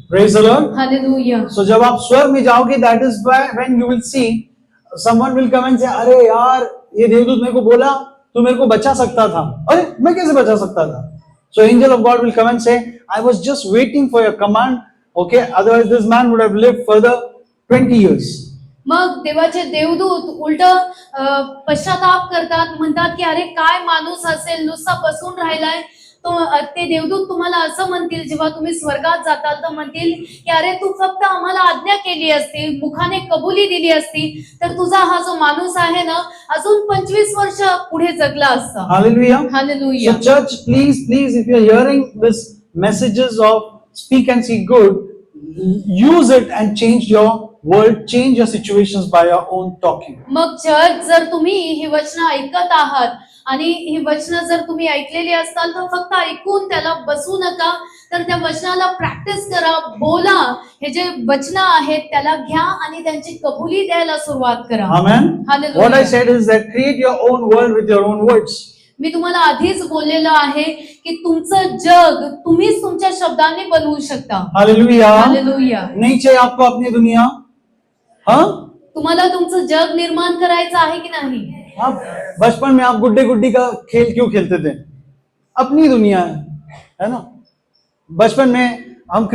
Praise the Lord. Hallelujah. So जब आप स्वर्ग में जाओगे, that is when you will see someone will come and say, अरे यार ये देवदूत मेरे को बोला तू मेरे को बचा सकता था, अरे मैं कैसे बचा सकता था? So angel of God will come and say, I was just waiting for your command. Okay, otherwise this man would have lived further 20 years. मग देवाचे देवदूत उलट पश्चाताप करतात, म्हणतात की अरे काय माणूस असेल नुसता बसून राहिलाय. तो ते देवदूत तुम्हाला असं म्हणतील जेव्हा तुम्ही स्वर्गात जाताल, तर म्हणतील की अरे तू फक्त आम्हाला आज्ञा केली असती, मुखाने कबुली दिली असती, तर तुझा हा जो माणूस आहे ना अजून 25 वर्ष पुढे जगला असता. Hallelujah. Hallelujah. So church, please, if you're hearing this messages of speak and see good, use it and change your world, change your situations by your own talking. मग चर्च जर तुम्ही ही वचनं ऐकत आहात आणि ही वचनं जर तुम्ही ऐकलेली असताल तर फक्त ऐकून त्याला बसू नका, तर त्या वचनाला प्रॅक्टिस करा, बोला. हे जे वचनं आहेत त्याला घ्या आणि त्यांची कबुली द्यायला सुरुवात करा. Amen. Hallelujah. What I said is that create your own world with your own words. मी तुम्हाला आधीच बोललेलं आहे की तुमचं जग तुम्हीच तुमच्या शब्दांनी बनवू शकता. Hallelujah. हालेलुया. नहीं चाहिए आपको अपनी दुनिया? हाँ? तुम्हाला तुमचं जग निर्माण करायचं आहे की नाही? आप बचपन में आप गुड्डे गुड्डी का खेल क्यों खेलते थे? अपनी दुनिया है ना? बचपन में हम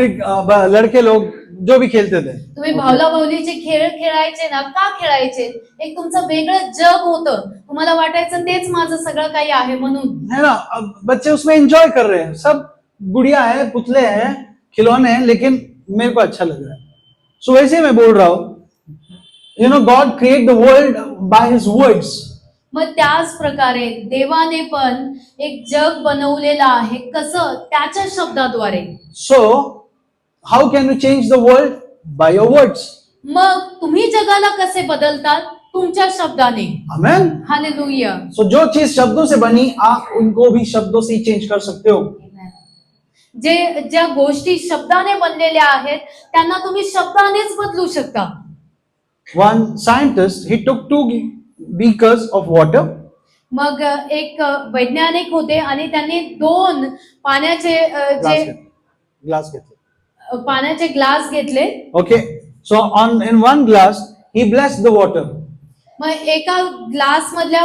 लड़के लोग जो भी खेलते थे. तुम्ही भावला भावलीचे खेळ खेळायचे ना, का खेळायचे? एक तुमचं वेगळं जग होतं, तुम्हाला वाटायचं तेच माझं सगळं काही आहे म्हणून, है ना? अब बच्चे उसमें एंजॉय कर रहे हैं, सब गुड़िया है, पुतले हैं, खिलौने हैं, लेकिन मेरे को अच्छा लग रहा है. सो वैसे मैं बोल रहा हूं, you know, God create the world by his words. मग त्याच प्रकारे देवाने पण एक जग बनवलेलं आहे. कसं? त्याच्या शब्दाद्वारे. So how can you change the world? By your words. मग तुम्ही जगाला कसे बदलतात? तुमच्या शब्दाने. Amen. हालेलुया. So जो चीज शब्दों से बनी, आप उनको भी शब्दों से ही चेंज कर सकते हो. ज्या गोष्टी शब्दाने बनलेल्या आहेत त्यांना तुम्ही शब्दानेच बदलू शकता. One scientist, he took 2 beakers of water. मग एक वैज्ञानिक होते आणि त्यांनी 2 पाण्याचे पाण्याचे ग्लास घेतले. Okay, so in one glass he blessed the water. मग एका ग्लास मधल्या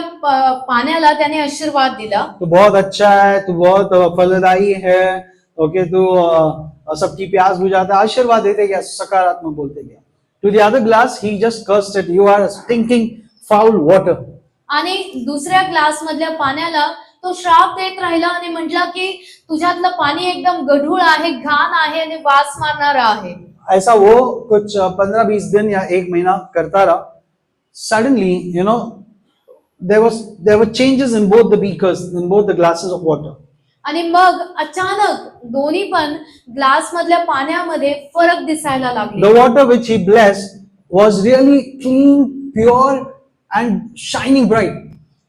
पाण्याला त्याने आशीर्वाद दिला. तू बहुत अच्छा है, तू बहुत फलदायी है. ओके, तू सबकी प्यास बुझाता है, आशीर्वाद देते गया, सकारात्मक बोलते गया. To the other glass he just cursed it. You are stinking foul water. आणि दुसऱ्या ग्लास मधल्या पाण्याला तो श्राप देत राहिला आणि म्हटला की तुझ्यातलं पाणी एकदम गढूळ आहे, घाण आहे आणि वास मारणारा आहे. ऐसा वो कुछ 15-20 दिन या 1 महीना करता रहा. Suddenly, you know, there were changes in both the beakers, in both the glasses of water. आणि मग अचानक दोन्ही पण ग्लास मधल्या पाण्यामध्ये फरक दिसायला लागले. The water which he blessed was really clean, pure and shining bright.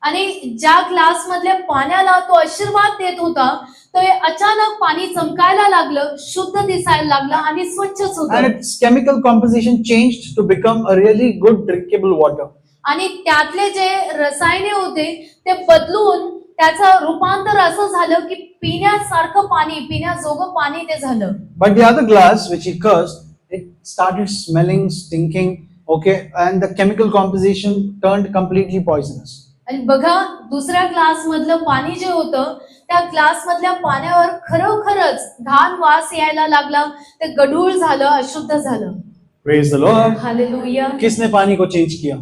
आणि ज्या ग्लास मधल्या पाण्याला तो आशीर्वाद देत होता तो अचानक पाणी चमकायला लागलं, शुद्ध दिसायला लागलं आणि स्वच्छच होतं. And its chemical composition changed to become a really good drinkable water. आणि त्यातले जे रसायने होते ते बदलून त्याचं रूपांतर असं झालं की पिण्यासारखं पाणी, पिण्याजोगं पाणी ते झालं. But the other glass which he cursed, it started smelling, stinking, okay, and the chemical composition turned completely poisonous. आणि बघा दुसऱ्या ग्लास मधलं पाणी जे होतं त्या ग्लास मधल्या पाण्यावर खरोखरच घाण वास यायला लागला, ते गढूळ झालं, अशुद्ध झालं. Praise the Lord. हालेलुया. किसने पानी को चेंज किया?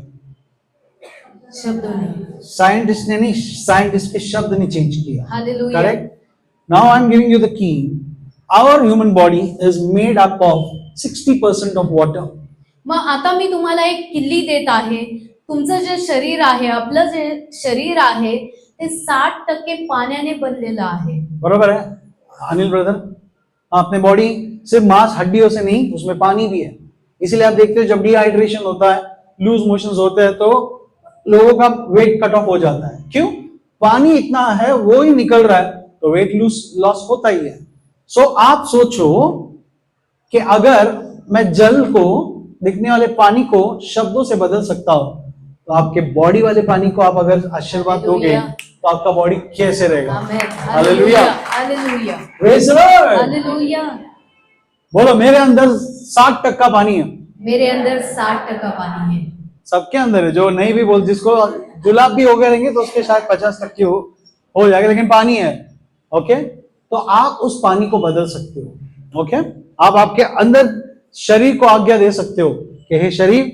शब्दोने. साइंटिस्ट ने नहीं, साइंटिस्ट के शब्द ने चेंज किया. Hallelujah. Correct? Now I'm giving you the key. Our human body is made up of 60% of water. मग आता मी तुम्हाला एक किल्ली देत आहे. तुमचं जे शरीर आहे, आपलं जे शरीर आहे ते 60% पाण्याने बनलेलं आहे. बरोबर है अनिल ब्रदर? अपने बॉडी सिर्फ मांस हड्डियों से नहीं, उसमें पानी भी है. इसलिए आप देखते हो जब डिहाइड्रेशन होता है, लूज मोशंस होते हैं, तो लोगों का वेट कट ऑफ हो जाता है. क्यों? पानी इतना है, वो ही निकल रहा है, तो वेट लॉस होता ही है. सो आप सोचो कि अगर मैं जल को, दिखने वाले पानी को शब्दों से बदल सकता हूं, तो आपके बॉडी वाले पानी को आप अगर आशीर्वाद दोगे तो आपका बॉडी कैसे रहेगा? Amen. Hallelujah. Hallelujah. Praise the Lord. Hallelujah. बोलो मेरे अंदर 60% पानी है। मेरे अंदर 60% पानी है। सबके अंदर है, जो नहीं भी बोल, जिसको जुलाब भी हो गए रहेंगे तो उसके शायद 50% हो जाएगा, लेकिन पानी है। ओके, तो आप उस पानी को बदल सकते हो। ओके, आप आपके अंदर शरीर को आज्ञा दे सकते हो कि हे शरीर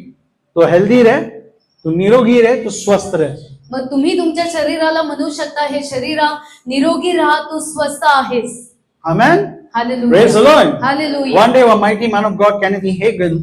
तो हेल्दी रहे, तो निरोगी रहे, तो स्वस्थ रहे। मग तुम्ही तुमच्या शरीराला म्हणू शकता, हे शरीरा निरोगी राहा, तू स्वस्थ आहेस. Amen. Hallelujah. Praise the Lord. Hallelujah. One day, a mighty man of God, Kenneth E. Hagin,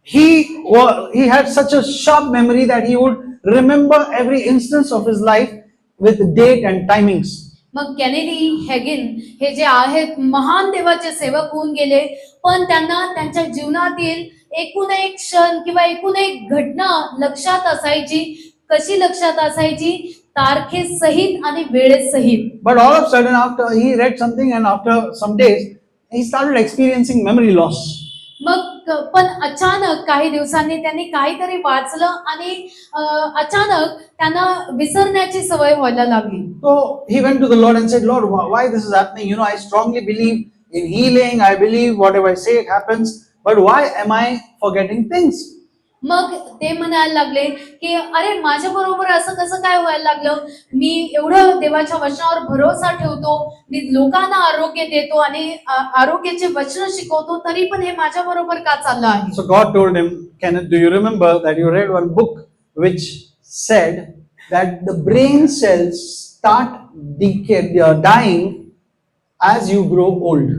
he had such a sharp memory that he would remember every instance of his life with date and timings. मग Kennedy हॅगिन हे जे आहेत महान देवाचे सेवक होऊन गेले, पण त्यांना त्यांच्या जीवनातील एकूण एक क्षण किंवा एकूण एक घटना लक्षात असायची. कशी लक्षात असायची? तारखेसहित आणि वेळेसहित. But all of a sudden, after he read something and after some days, he started experiencing memory loss. मग पण अचानक काही दिवसांनी त्यांनी काहीतरी वाचलं आणि अचानक त्यांना विसरण्याची सवय व्हायला लागली. So he went to the Lord and said, Lord, why this is happening? You know, I strongly believe in healing. I believe whatever I say it happens. But why am I forgetting things? मग ते म्हणायला लागले की अरे माझ्या बरोबर असं कसं काय व्हायला लागलं? मी एवढं देवाच्या वचनावर भरोसा ठेवतो, मी लोकांना आरोग्य देतो आणि आरोग्याचे वचन शिकवतो, तरी पण हे माझ्या बरोबर का चाललं आहे? So God told him, Kenneth, do you remember that you read one book which said that the brain cells start dying as you grow old?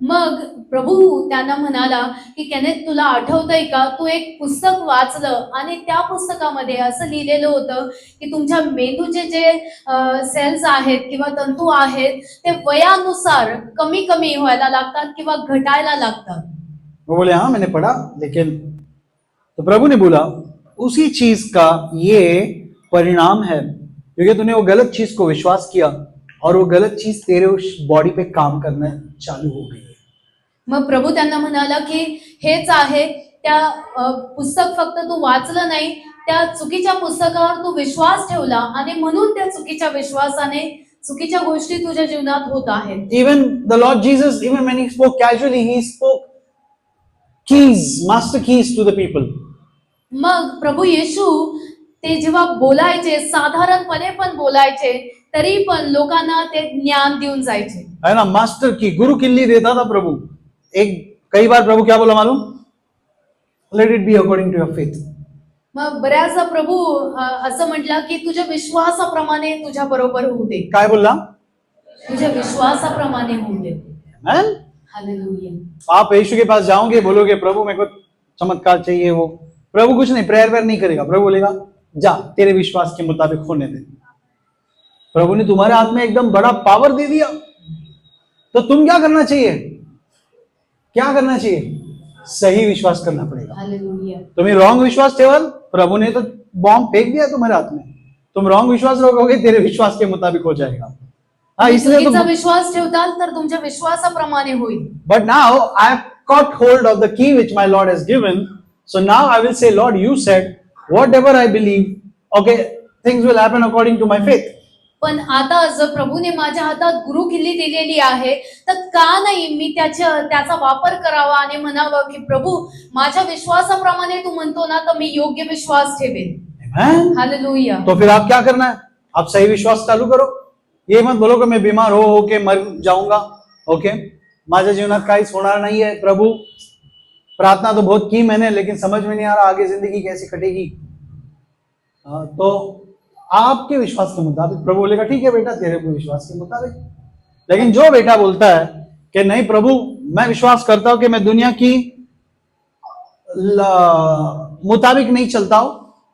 मग प्रभू त्यांना म्हणाला की केनेथ, तुला आठवतंय का, तू एक पुस्तक वाचलं आणि त्या पुस्तकामध्ये असं लिहिलेलं होतं की तुमच्या मेंदूचे जे सेल्स आहेत किंवा तंतू आहेत ते वयानुसार कमी कमी व्हायला लागतात किंवा घटायला लागतात. वो बोले हाँ मैंने पढ़ा, लेकिन तो प्रभु ने बोला उसी चीज का ये परिणाम है, क्योंकि तूने वो गलत चीज को विश्वास किया और वो गलत चीज तेरे उस बॉडी पे काम करना चालू हो गई. मग प्रभू त्यांना म्हणाला की हेच आहे, त्या पुस्तक फक्त तू वाचलं नाही, त्या चुकीच्या पुस्तकावर तू विश्वास ठेवला आणि म्हणून त्या चुकीच्या विश्वासाने चुकीच्या गोष्टी तुझ्या जीवनात होत आहेत. Even the Lord Jesus, even when he spoke casually, he spoke keys, master keys to the people. मग प्रभु येशू ते जेव्हा बोलायचे, साधारणपणे पण बोलायचे, तरी पण लोकांना ते ज्ञान देऊन जायचे. है ना, मास्टर की, गुरु किल्ली देता था प्रभु. एक कई बार प्रभु क्या बोला मालूम? Let it be according to your faith. मग बऱ्याचदा प्रभू असं म्हटलं की तुझ्या विश्वासाप्रमाणे तुझ्या बरोबर होऊ दे. काय बोलला? तुझ्या विश्वासाप्रमाणे होऊ दे. आमेन. हालेलुया. आप यीशु के पास जाओगे, बोलोगे प्रभु मेरे को चमत्कार चाहिए, वो प्रभु कुछ नहीं, प्रेयर नहीं करेगा. प्रभु बोलेगा जा, तेरे विश्वास के मुताबिक होने दे. प्रभु ने तुम्हारे हाथ में एकदम बड़ा पावर दे दिया, तो तुम क्या करना चाहिए? क्या करना चाहिए? सही विश्वास करना पड़ेगा. हालेलुया. तुम्हें रॉन्ग विश्वास ठेवल, प्रभु ने तो बॉम्ब फेंक दिया तुम्हारे हाथ में. तुम रॉन्ग विश्वास रखोगे, तेरे विश्वास के मुताबिक हो जाएगा. हाँ, इसलिए चुकीचा विश्वास ठेवताल तर तुमच्या विश्वासाप्रमाणे होईल. But now I have caught hold of the key which my Lord has given. So now I will say, Lord, you said whatever I believe, okay, things will happen according to my faith. पण आता जर प्रभूने माझ्या हातात गुरु किल्ली दिलेली आहे, तर का नाही मी त्याचा वापर करावा आणि म्हणावं की प्रभू माझ्या विश्वासाप्रमाणे तू म्हणतो ना, तर मी योग्य विश्वास ठेवेन. Amen. हालेलुया. तो फिर आप क्या करना है? आप सही विश्वास चालू करो. ये मत बोलो कि मैं बीमार हो के मर जाऊंगा. ओके, माझ्या जीवनात काहीच होणार नाही आहे. प्रभु प्रार्थना तो बहुत की मैंने, लेकिन समझ में नहीं आ रहा आगे जिंदगी कैसे कटेगी. तो आपके विश्वास के मुताबिक प्रभु बोलेगा ठीक है बेटा, तेरे को विश्वास के मुताबिक. लेकिन जो बेटा बोलता है कि नहीं प्रभु, मैं विश्वास करता हूं कि मैं दुनिया की मुताबिक नहीं चलता हूं,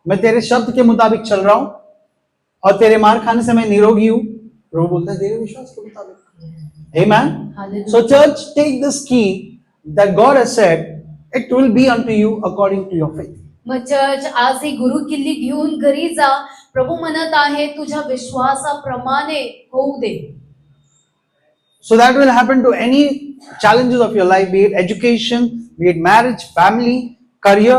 मैं तेरे शब्द के मुताबिक चल रहा हूं और तेरे मार खाने से मैं निरोगी हूं, प्रभु बोलता है तेरे विश्वास के मुताबिक. Amen. So church, take this key that God has said, it will be unto you according to your faith. मग चर्च, आज ही गुरु किल्ली घेऊन घरी जा. प्रभू म्हणत आहे तुझ्या विश्वासाप्रमाणे होऊ दे. So that will happen to any challenges of your life, be it education, be it marriage, family, career,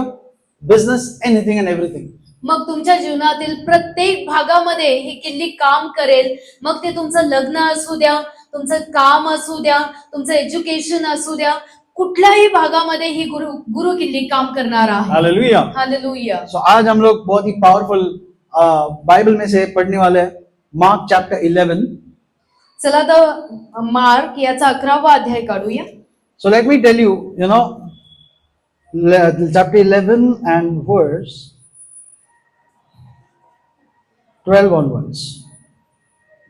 business, anything and everything. मग तुमच्या जीवनातील प्रत्येक भागामध्ये ही किल्ली काम करेल. मग ते तुमचं लग्न असू द्या, तुमचं काम असू द्या, तुमचं एज्युकेशन असू द्या, कुठल्याही भागामध्ये ही गुरु किल्ली काम करणार आहे. हालेलुया. हालेलुया. सो आज हम लोग बहुत ही पावरफुल बाइबल में से पढ़ने वाले हैं मार्क चैप्टर 11. चला तर मार्क याचा 11वा अध्याय काढूया. So let me tell you, chapter 11 and verse 12 onwards.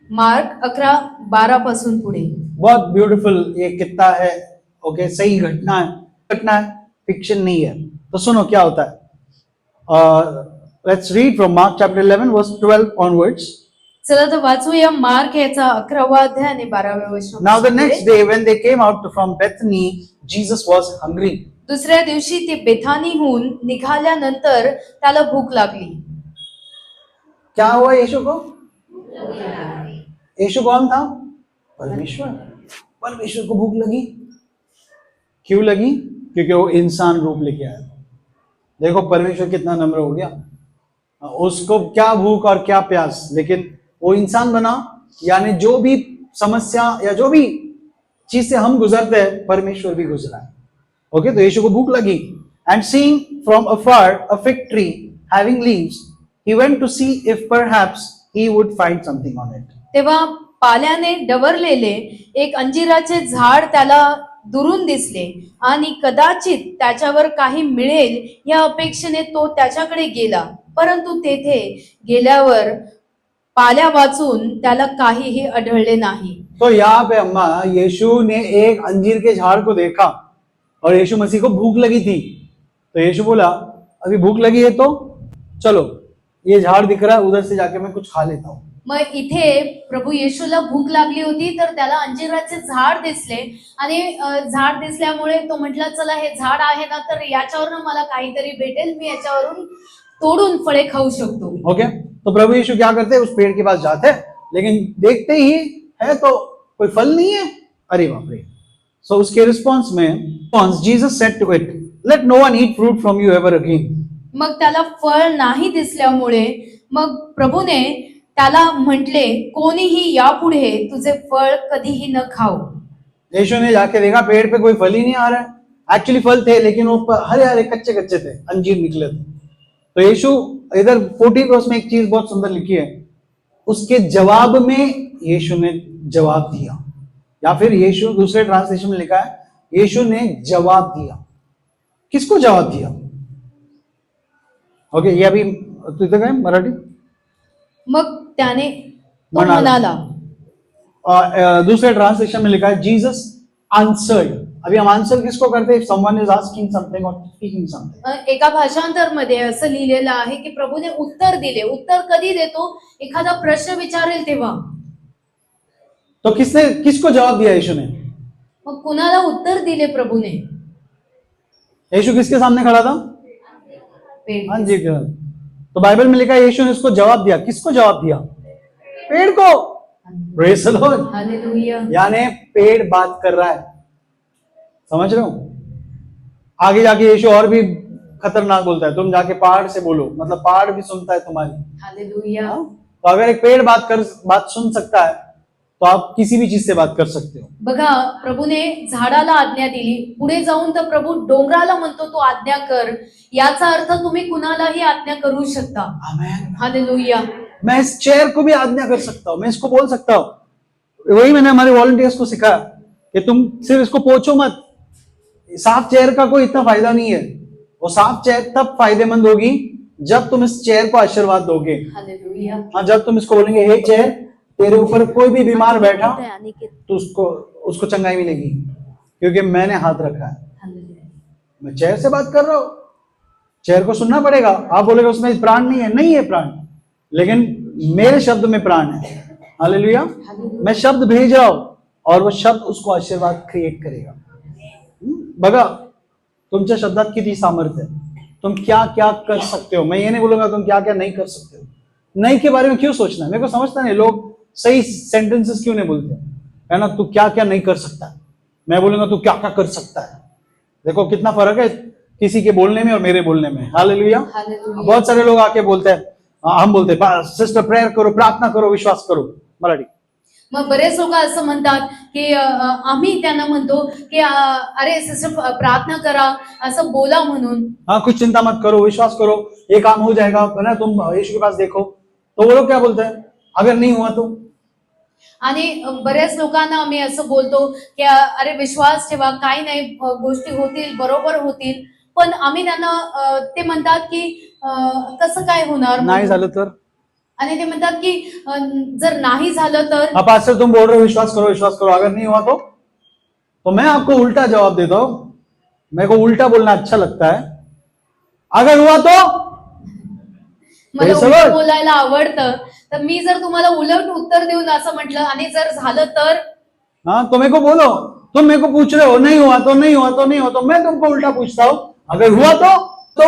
Mark 11:12 पासून पुढे. बहुत ब्यूटीफुल ये कितना है. ओके, सही घटना है, फिक्शन नहीं है. तो सुनो क्या होता है. Let's read from mark chapter 11 वर्स 12 onwards. चला तर वाचूया मार्क याचा 11वा अध्याय आणि 12व्या वचन. Now the next day when they came out from Bethany, Jesus was hungry. दुसऱ्या दिवशी ते बेथानीहून निघाल्यानंतर त्याला भूक लागली. क्या हुआ यीशु को? यीशु कौन था? परमेश्वर. परमेश्वर को भूख लगी. क्यों लगी? क्योंकि वो इंसान रूप लेके आया. देखो परमेश्वर कितना नम्र हो गया. उसको क्या भूख और क्या प्यास, लेकिन वो इंसान बना. यानी जो भी समस्या या जो भी चीज से हम गुजरते हैं परमेश्वर भी गुजरा है. ओके, तो यीशु को भूख लगी. End seeing from afar a fig tree having leaves, he went to see if perhaps he would find something on it. तेव्हा पाल्याने डवरलेले एक अंजिराचे झाड त्याला दुरून दिसले आणि कदाचित त्याच्यावर काही मिळेल या अपेक्षेने तो त्याच्याकडे गेला. परंतु तेथे गेल्यावर पाल्या वाचून त्याला काहीही आढळले नाही. तो यहाँ पे अम्मा यीशु ने एक अंजीर के झाड़ को देखा और यीशु मसीह को भूख लगी थी. तो यीशु बोला अभी भूख लगी है तो चलो, ये झाड़ दिख रहा है, उधर से जाके मैं कुछ खा लेता हूँ. मग इथे प्रभू येशूला भूक लागली होती तर त्याला अंजिराचे झाड दिसले आणि झाड दिसल्यामुळे तो म्हटला चला हे झाड आहे ना तर याच्यावरून मला काहीतरी भेटेल, मी याच्यावरून तोडून फळे खाऊ शकतो. ओके, तो प्रभु यीशु क्या करते हैं, उस पेड़ के पास जाते हैं, लेकिन देखते ही है तो कोई फल नहीं है. अरे बाप रे. सो उसके रिस्पॉन्स में Jesus said to it, let no one eat fruit from you ever again. मग त्याला फळ नाही दिसल्यामुळे मग प्रभूने त्याला म्हटले कोणीही यापुढे तुझे फळ कधीही न खाओ. यीशु ने जाके देखा पेड़ पे कोई फल ही नहीं आ रहा है. एक्चुअली फल थे लेकिन वो हरे हरे कच्चे कच्चे थे, अंजीर निकले थे. तो यीशु इधर 40 वर्ष में एक चीज बहुत सुंदर लिखी है, उसके जवाब में यीशु ने जवाब दिया. या फिर यीशु दूसरे ट्रांसलेशन में लिखा है यीशु ने जवाब दिया. किसको जवाब दिया? ओके, ये अभी तुझं काय मराठी? मग त्याने तो म्हणाला. म्हणाला. दूसरे ट्रांसलेशन में लिखा है जीसस आंसर्ड. अभी हम आंसर किसको करते हैं? समवन इज आस्किंग समथिंग और स्पीकिंग समथिंग. एका भाषांतर मध्ये असं लिहिलेलं आहे की प्रभूने उत्तर दिले. उत्तर कधी देतो? एखादा प्रश्न विचारेल तेव्हा. तो किसको जवाब दिया यीशु ने? मग कुणाला उत्तर दिले प्रभूने? यीशु किसके सामने खड़ा था? पेड़. हाँ जी. तो बाइबल में लिखा है यीशु ने उसको जवाब दिया. किसको जवाब दिया? पेड़ को. Praise the Lord. हालेलुया. यानी पेड़ बात कर रहा है. समझ रहे हो? आगे जाके यीशु और भी खतरनाक बोलता है, तुम जाके पहाड़ से बोलो, मतलब पहाड़ भी सुनता है तुम्हारी. हालेलुया. तो अगर एक पेड़ बात सुन सकता है तो आप किसी भी चीज से बात कर सकते हो. बघा, प्रभूने झाडाला आज्ञा दिली. पुढे जाऊन तर प्रभू डोंगराला म्हणतो तू आज्ञा कर. याचा अर्थ तुम्ही कुणालाही आज्ञा करू शकता. आमेन. हालेलुया. मैं इस चेयर को भी आज्ञा कर सकता हूँ, मैं इसको बोल सकता हूँ. वही मैंने हमारे वॉलंटियर्स को सिखाया कि तुम सिर्फ इसको पोछो मत. साफ चेयर का कोई इतना फायदा नहीं है. वो साफ चेयर तब फायदेमंद होगी जब तुम इस चेयर को आशीर्वाद दोगे. हालेलुया. हाँ, जब तुम इसको बोलेंगे हे चेयर, तेरे ऊपर कोई भी बीमार बैठा तो उसको चंगाई मिलेगी क्योंकि मैंने हाथ रखा है. हालेलुया. मैं चेयर से बात कर रहा हूं. चेयर को सुनना पड़ेगा. आप बोलेगा उसमें प्राण नहीं है. नहीं है प्राण, लेकिन मेरे शब्द में प्राण है. हालेलुया. मैं शब्द भेज रहा हूं और वो शब्द उसको आशीर्वाद क्रिएट करेगा. बघा, तुमच्या शब्दात किती सामर्थ्य है. तुम क्या क्या कर सकते हो. मैं ये नहीं बोलूंगा तुम क्या क्या नहीं कर सकते हो. नहीं के बारे में क्यों सोचना है? मेरे को समझता नहीं लोग सही सेंटेंसेस क्यों नहीं बोलते है ना. तू क्या क्या नहीं कर सकता. मैं बोलूंगा तू क्या क्या कर सकता है. देखो कितना फर्क है किसी के बोलने में और मेरे बोलने में. हालेलुया. बहुत सारे लोग आके बोलते हैं, हम बोलते हैं सिस्टर प्रेयर करो, प्रार्थना करो, विश्वास करो. मराठी. मग बरेच लोक असं म्हणतात की आम्ही त्यांना म्हणतो की अरे सिस्टर प्रार्थना करा, असं बोला म्हणून. हाँ, कुछ चिंता मत करो, विश्वास करो, ये काम हो जाएगा, है ना, तुम यीशु के पास देखो. तो वो लोग क्या बोलते हैं, अगर नहीं हुआ तो? आणि बऱ्याच लोकांना आम्ही असं बोलतो की अरे विश्वास ठेवा, काही नाही, गोष्टी होतील, बरोबर होतील. पण आम्ही त्यांना ते म्हणतात की कसं काय होणार नहीं म्हणून. झालं तर? आणि ते म्हणतात की जर नाही झालं तर. हाँ पास्टर, तुम बोल रहे हो विश्वास करो, अगर नहीं हुआ तो मैं आपको उल्टा जवाब देता हूं. मेरे को उल्टा बोलना अच्छा लगता है. अगर हुआ तो मला Praise the उलट Lord. बोलायला आवडतं, तर मी जर तुम्हाला उलट उत्तर देऊन असं म्हटलं आणि जर झालं तर. हाँ, तो मेरे को बोलो. तुम मेरे को पूछ रहे हो नहीं हुआ तो, नहीं हुआ तो, नहीं हुआ तो, मैं तुमको उल्टा पूछता हूं, अगर हुआ तो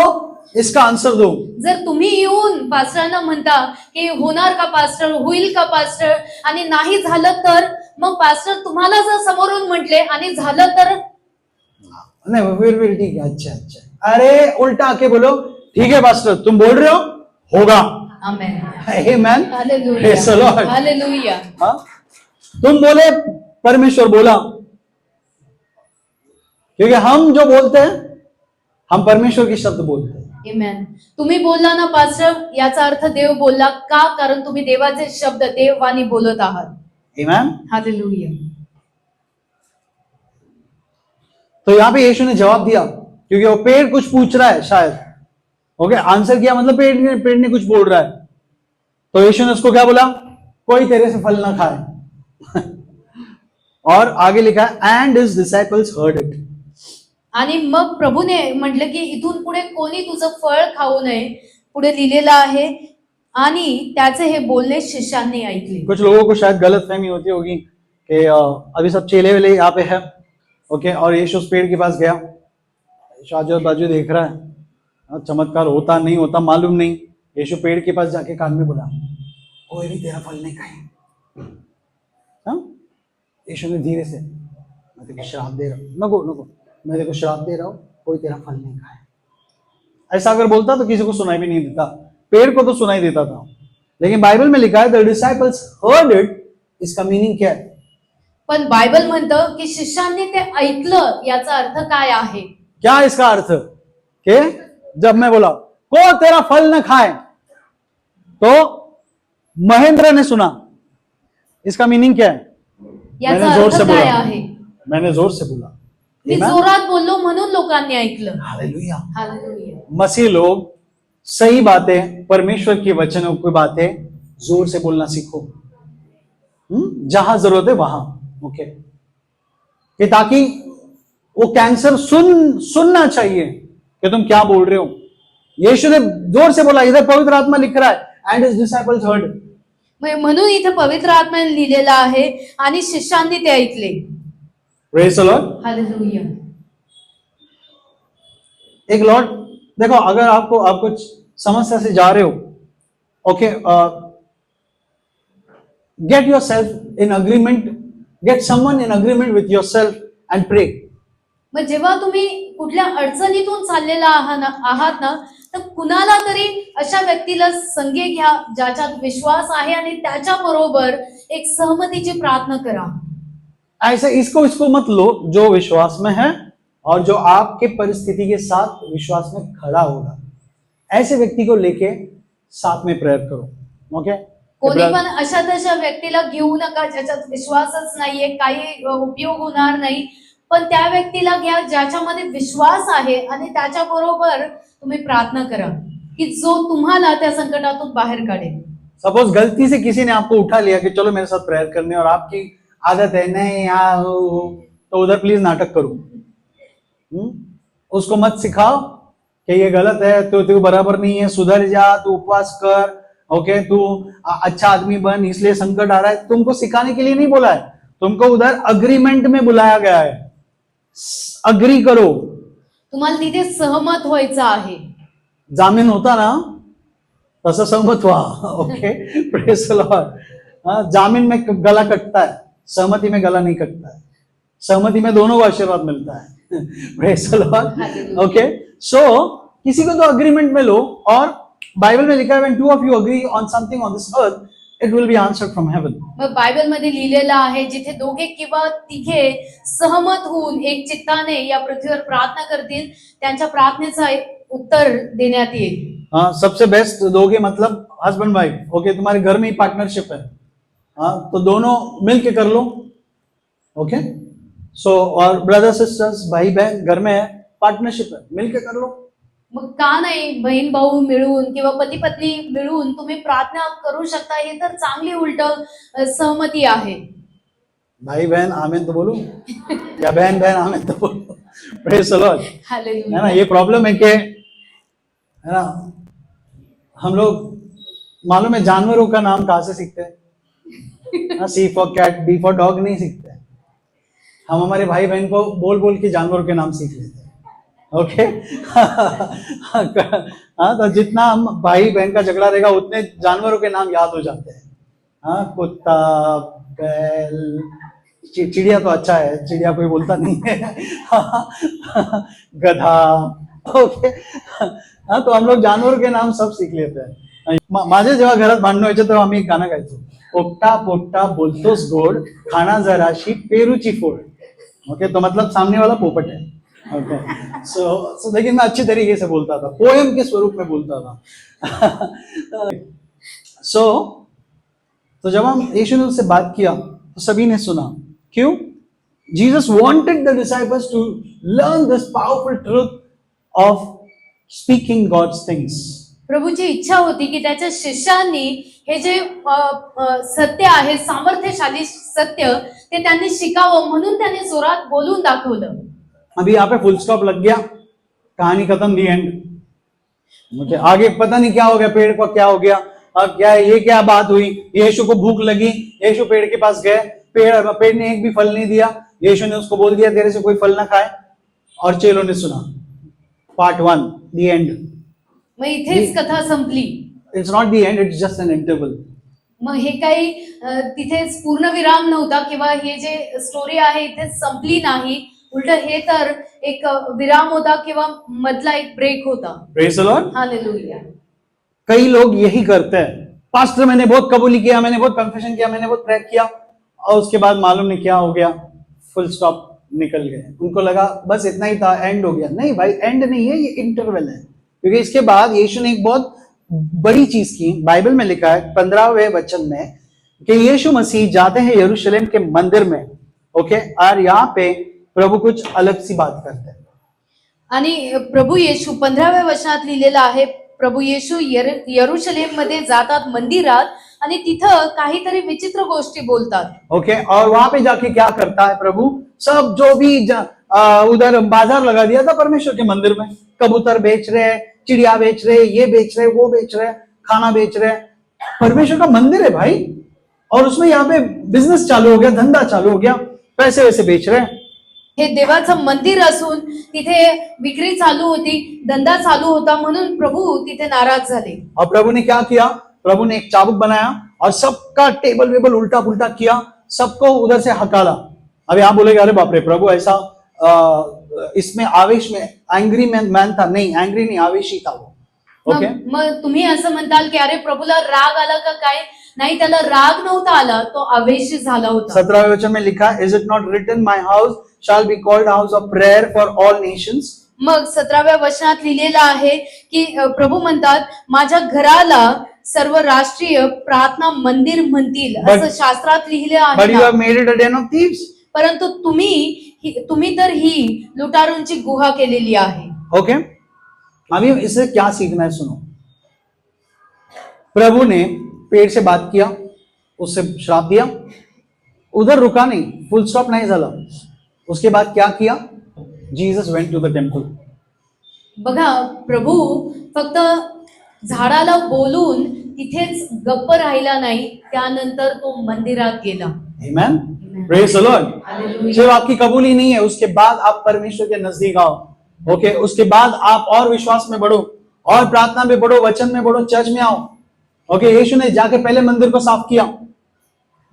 इसका आंसर दो. जर तुम्ही येऊन पास्टरांना म्हणता की होणार का पास्टर, होईल का पास्टर, आणि नाही झालं तर, मग पास्टर तुम्हाला जर समोरून म्हटले आणि झालं तर. नहीं फिर ठीक है, अच्छा. अरे उल्टा आके बोलो, ठीक है पास्टर, तुम बोल रहे हो, होगा. Amen. Amen. Hallelujah. Praise the Lord. Hallelujah. हाँ, तुम बोले, परमेश्वर बोला. क्योंकि हम जो बोलते हैं, हम परमेश्वर के शब्द बोलते हैं. आमेन. तुम्ही बोलला ना पास्टर, याचा अर्थ देव बोलला का, कारण तुम्ही देवाचे शब्द देववाणी बोलत आहात. आमेन. हालेलुया. तो यहाँ पे यीशु ने जवाब दिया, क्योंकि वो पेड़ कुछ पूछ रहा है शायद. ओके, आंसर किया मतलब पेड़ ने कुछ बोल रहा है. तो यीशु ने उसको क्या बोला, कोई तेरे से फल ना खाए. और आगे लिखा है, end his disciples heard it. आणि मग प्रभूने म्हटलं की इथून पुढे कोणी तुझं फळ खाऊ नये. पुढे लिहिलेलं आहे, आणि त्याचे हे बोलणे शिष्यांनी ऐकले. कुछ लोगों को शायद गलतफहमी होती होगी कि अभी सब चेले वेले यहाँ पे है. ओके, और यीशु उस पेड़ के पास गया. यीशु आजू बाजू देख रहा है, चमत्कार होता नहीं होता मालूम नहीं. यीशु पेड़ के पास जाके कान में बोला, कोई भी तेरा फल नहीं खाए. हाँ, यीशु ने धीरे से, मैं तेरे को श्राप दे रहा हूँ, नको, मैं तेरे को श्राप दे रहा हूँ, कोई तेरा फल नहीं खाए. ऐसा अगर बोलता तो किसी को सुनाई भी नहीं देता, पेड़ को तो सुनाई देता था. लेकिन बाइबल में लिखा है, द डिसाइपल्स हर्ड इट. इसका मीनिंग क्या है? पण बायबल म्हणतं की शिष्यांनी ते ऐकलं, याचा अर्थ काय आहे? क्या इसका अर्थ? कि जब मैं बोला को तेरा फल न खाए, तो महेंद्र ने सुना. इसका मीनिंग क्या है? याचा मैंने जोर अर्थ से काय बोला. आहे? मैंने जोर से बोला. मी Amen? जोरात बोललो म्हणून लोकांनी ऐकलं. हालेलुया. हालेलुया. मसीह लोग सही बातें, परमेश्वर की वचनों की बातें जोर से बोलना सीखो. जहां जरूरत है वहां. ओके, कि ताकि वो कैंसर सुनना चाहिए कि तुम क्या बोल रहे हो. यीशु ने जोर से बोला. इधर पवित्र आत्मा लिख रहा है, एंड हिज डिसाइपल्स हर्ड. म्हणून इथे पवित्र आत्म्याने लिहिलेलं आहे, आणि शिष्यांनी ते ऐकले. Praise the Lord. हालेलुया. एक लॉर्ड, देखो, अगर आप कुछ समस्या से जा रहे हो, okay, get your self in agreement, get someone in agreement with your self end प्रे. मग जेव्हा तुम्ही कुठल्या अडचणीतून चाललेला आहात ना, तर कुणाला तरी अशा व्यक्तीला संगे घ्या ज्याच्यात विश्वास आहे, आणि त्याच्या बरोबर एक सहमतीची प्रार्थना करा. ऐसे इसको मत लो जो विश्वास में है और जो आपके परिस्थिति के साथ विश्वास में खड़ा होगा. ऐसे व्यक्ती को लेके साथ में प्रेयर करो. ओके, कोणी पण अशा तशा व्यक्तीला घेऊ नका ज्याच्यात विश्वासच नाहीये, काही उपयोग होणार नाही. पण त्या व्यक्तीला घ्या ज्याच्यामध्ये विश्वास आहे, आणि त्याच्या बरोबर तुम्ही प्रार्थना करा की जो तुम्हाला त्या संकटातून बाहेर काढेल. सपोज गलती से किसी ने आपको उठा लिया कि चलो मेरे साथ प्रेयर करने, और आपकी आदत है नहीं यहाँ तो उधर प्लीज नाटक करो. उसको मत सिखाओ कि ये गलत है, तो तू बराबर नहीं है, सुधर जा, तू उपवास कर. ओके, तू अच्छा आदमी बन, इसलिए संकट आ रहा है. तुमको सिखाने के लिए नहीं बोला है, तुमको उधर अग्रीमेंट में बुलाया गया है. अग्री करो. तुम्हाला तिथे सहमत व्हायचं आहे. जामीन होता ना, तसं सहमत व्हा. Okay, praise the Lord. जामीन में गला कटता है, सहमति में गला नहीं कटता है. सहमति में दोनों को आशीर्वाद मिलता है. Praise the Lord. Okay, so किसी को तो अग्रीमेंट में लो. और बाइबल में लिखा है, when two of you agree on something on this earth, it will be answered from heaven. मग बायबलमध्ये लिहिलेलं आहे जिथे दोघे किंवा तिघे सहमत होऊन एक चित्ताने या पृथ्वीवर प्रार्थना करतील त्यांच्या प्रार्थनेचं उत्तर देण्यात येईल. हाँ, सबसे बेस्ट दोगे मतलब हस्बैंड वाइफ. ओके, तुम्हारे घर में ही पार्टनरशिप है. हाँ, तो दोनों मिलके कर लो. ओके, सो और ब्रदर सिस्टर्स, भाई बहन घर में है, पार्टनरशिप है, मिलके कर लो. मग का नाही बहीण भाऊ मिळून किंवा पती पत्नी मिळून तुम्ही प्रार्थना करू शकता. हे तर चांगली उलट सहमती आहे. भाई बहन आमेन तो बोलो या बहन बहन आमेन तो बोलो. Praise the Lord. है हालेलुया. ना, ये प्रॉब्लम है कि है ना, हम लोग मालूम है जानवरों का नाम कहाँ से सीखते हैं. C for cat, D for dog नहीं सीखते. हम हमारे भाई बहन को बोल बोल के जानवरों के नाम सीख लेते हैं. ओके. हाँ, तो जितना हम भाई बहन का झगड़ा रहेगा उतने जानवरों के नाम याद हो जाते हैं. हाँ, कुत्ता, बैल, चिड़िया तो अच्छा है, चिड़िया कोई बोलता नहीं है. गधा. ओके. हाँ, तो हम लोग जानवरों के नाम सब सीख लेते हैं. माझे जेव्हा घरात भांडणं व्हायचे तेव्हा आम्ही एक गाणं गायचो. पोट्टा पोट्टा बोलतोस गोड, खाना जराशी पेरूची फोड. ओके, तो मतलब सामने वाला पोपट है. ओके, सो लेकिन मैं अच्छी तरीके से बोलता था, पोएम के स्वरूप में बोलता था. तो जब हम यीशु ने उससे बात किया तो सभी ने सुना. क्यों? Jesus wanted the disciples to learn this powerful truth of speaking God's things. प्रभूची इच्छा होती की त्याच्या शिष्यांनी हे जे सत्य आहे, सामर्थ्यशाली सत्य, ते त्यांनी शिकावं म्हणून त्यांनी जोरात बोलून दाखवलं. अभी यहाँ पे फुल स्टॉप लग गया, कहानी खत्म, दी एंड. मुझे आगे पता नहीं क्या हो गया, पेड़ को क्या हो गया, क्या ये क्या बात हुई. यीशु को भूख लगी, यीशु पेड़ के पास गए, पेड़ ने एक भी फल नहीं दिया. यीशु ने उसको बोल दिया तेरे से कोई फल ना खाए, और चेलों ने सुना. पार्ट 1, दी एंड. मग इथेच कथा संपली. It's not the end, it's just an interval. मग हे काही तिथेच पूर्ण विराम नव्हता किंवा हे जे स्टोरी आहे इथे संपली नाही. उलट हे तर एक विराम होता किंवा मधला एक ब्रेक होता. Praise the Lord. हालेलुया. कई लोग यही करते हैं. पास्टर मैंने बहुत कबूली किया, मैंने बहुत कन्फेशन किया, मैंने बहुत प्रेयर किया, और उसके बाद मालूम नहीं क्या हो गया, फुल स्टॉप निकल गए. उनको लगा बस इतना ही था, एंड हो गया. नहीं भाई, एंड नहीं है, ये इंटरवल है. क्योंकि इसके बाद यीशु ने एक बहुत बड़ी चीज की. बाइबल में लिखा है 15वें वचन में कि यीशु मसीह जाते हैं यरूशलेम के मंदिर में. ओके, और यहाँ पे प्रभु कुछ अलग सी बात करते हैं. आणि प्रभु येशू 15व्या वचनात लिहिलेलं आहे, प्रभु येशू यरूशलेम मध्ये जातात मंदिरात आणि तिथं काहीतरी विचित्र गोष्टी बोलतात. ओके, और वहां पे जाके क्या करता है प्रभु? सब जो भी उधर बाजार लगा दिया था परमेश्वर के मंदिर में, कबूतर बेच रहे, चिड़िया बेच रहे, ये बेच रहे, वो बेच रहे, खाना बेच रहे. परमेश्वर का मंदिर है भाई, और उसमें यहाँ पे बिजनेस चालू हो गया, धंधा चालू हो गया, पैसे वैसे बेच रहे. हे देवाचं मंदिर असून तिथे विक्री चालू होती, धंदा चालू होता, म्हणून प्रभू तिथे नाराज झाले. और प्रभु ने क्या किया? प्रभु ने एक चाबुक बनाया और सबका टेबल वेबल उल्टा पुल्टा किया, सबको उधर से हकाला. अभी आप बोलेगे अरे बाप रे, प्रभु ऐसा इसमें आवेश में एंग्री मैन था. नहीं, एंग्री नहीं, आवेशी था वो. ओके, मग तुम्ही असं म्हणताल की अरे प्रभूला राग आला का काय? नाही, त्याला राग नव्हता आला, तो आवेशी झाला होता. 17वें वचन में लिखा, is it not written my house shall be called house of prayer for all nations. मग 17व्या वचनात लिहिलेलं आहे की प्रभू म्हणतात माझ्या घराला सर्व राष्ट्रीय प्रार्थना मंदिर म्हणतील, असं शास्त्रात लिहिलं आहे. But you have made it a den of thieves. परंतु तुम्ही तर ही लुटारूंची गुहा केलेली आहे. ओके, अभी इससे क्या सीखना है सुनो. प्रभु ने पेड़ से बात किया, उससे श्राप दिया, उधर रुका नहीं, फुल स्टॉप नहीं झाला. उसके बाद क्या किया? Jesus went to the temple. बघा, प्रभू फक्त झाडाला बोलून तिथेच गप्प राहिला नाही, त्यानंतर तो मंदिरात गेला. आमेन. Praise the Lord. जब आपकी कबूली नहीं है उसके बाद आप परमेश्वर के नजदीक आओ. ओके, उसके बाद आप और विश्वास में बढ़ो, और प्रार्थना में बढ़ो, वचन में बढ़ो, चर्च में आओ. ओके, यीशु ने जाके पहले मंदिर को साफ किया,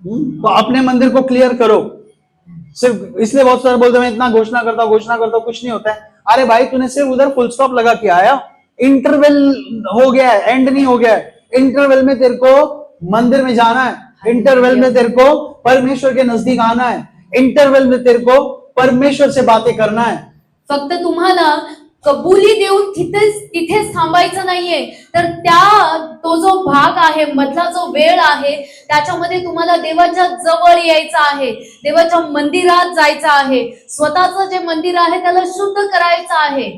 तो अपने मंदिर को क्लियर करो. सिर्फ इसलिए बहुत सारे बोलते हैं मैं इतना घोषणा करता हूं, कुछ नहीं होता है. अरे भाई, तूने सिर्फ उधर फुल स्टॉप लगा के आया, इंटरवल हो गया है, एंड नहीं हो गया है. इंटरवल में तेरे को मंदिर में जाना है, इंटरवल में तेरे को परमेश्वर के नजदीक आना है, इंटरवल में तेरे को परमेश्वर से बातें करना है. फक्त तुम्हाला कबुली देऊन तिथेच थांबायचं नाहीये, तर तो जो भाग आहे, मधला जो वेळ आहे, त्याच्यामध्ये तुम्हाला देवाच्या जवळ यायचं आहे, देवाच्या मंदिरात जायचं आहे, स्वतःचं जे मंदिर आहे त्याला शुद्ध करायचं आहे.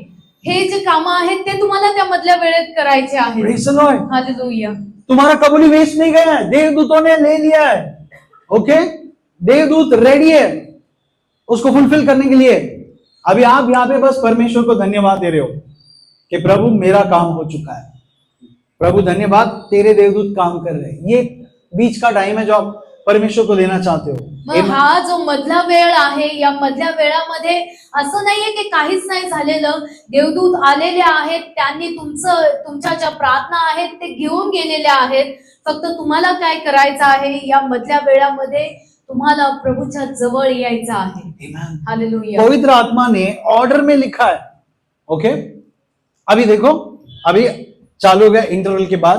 हे जे कामं आहेत ते तुम्हाला त्या मधल्या वेळेत करायचे आहेत. Praise the Lord. हालेलुया. तुम्हारा कबूली वेस्ट नहीं गया है, देवदूतों ने ले लिया है. ओके, देवदूत रेडी है उसको फुलफिल करने के लिए. अभी आप यहाँ पे बस परमेश्वर को धन्यवाद दे रहे हो कि प्रभु मेरा काम हो चुका है, प्रभु धन्यवाद तेरे देवदूत काम कर रहे हैं. ये बीच का टाइम है जो आप परमेश्वर को देना चाहते हो. मग हा जो मधला वेळ आहे, या मधल्या वेळामध्ये असं नाहीये की काहीच नाही झालेलं. देवदूत आलेले आहेत, त्यांनी तुमच्या ज्या प्रार्थना आहेत ते घेऊन गेलेले आहेत. फक्त तुम्हाला काय करायचं आहे, या मधल्या वेळामध्ये तुम्हाला प्रभूच्या जवळ यायचं आहे. हालेलुया. पवित्र आत्मा ने ऑर्डर में लिखा है. ओके, अभी देखो, अभी चालू हो गया इंटरवल के बाद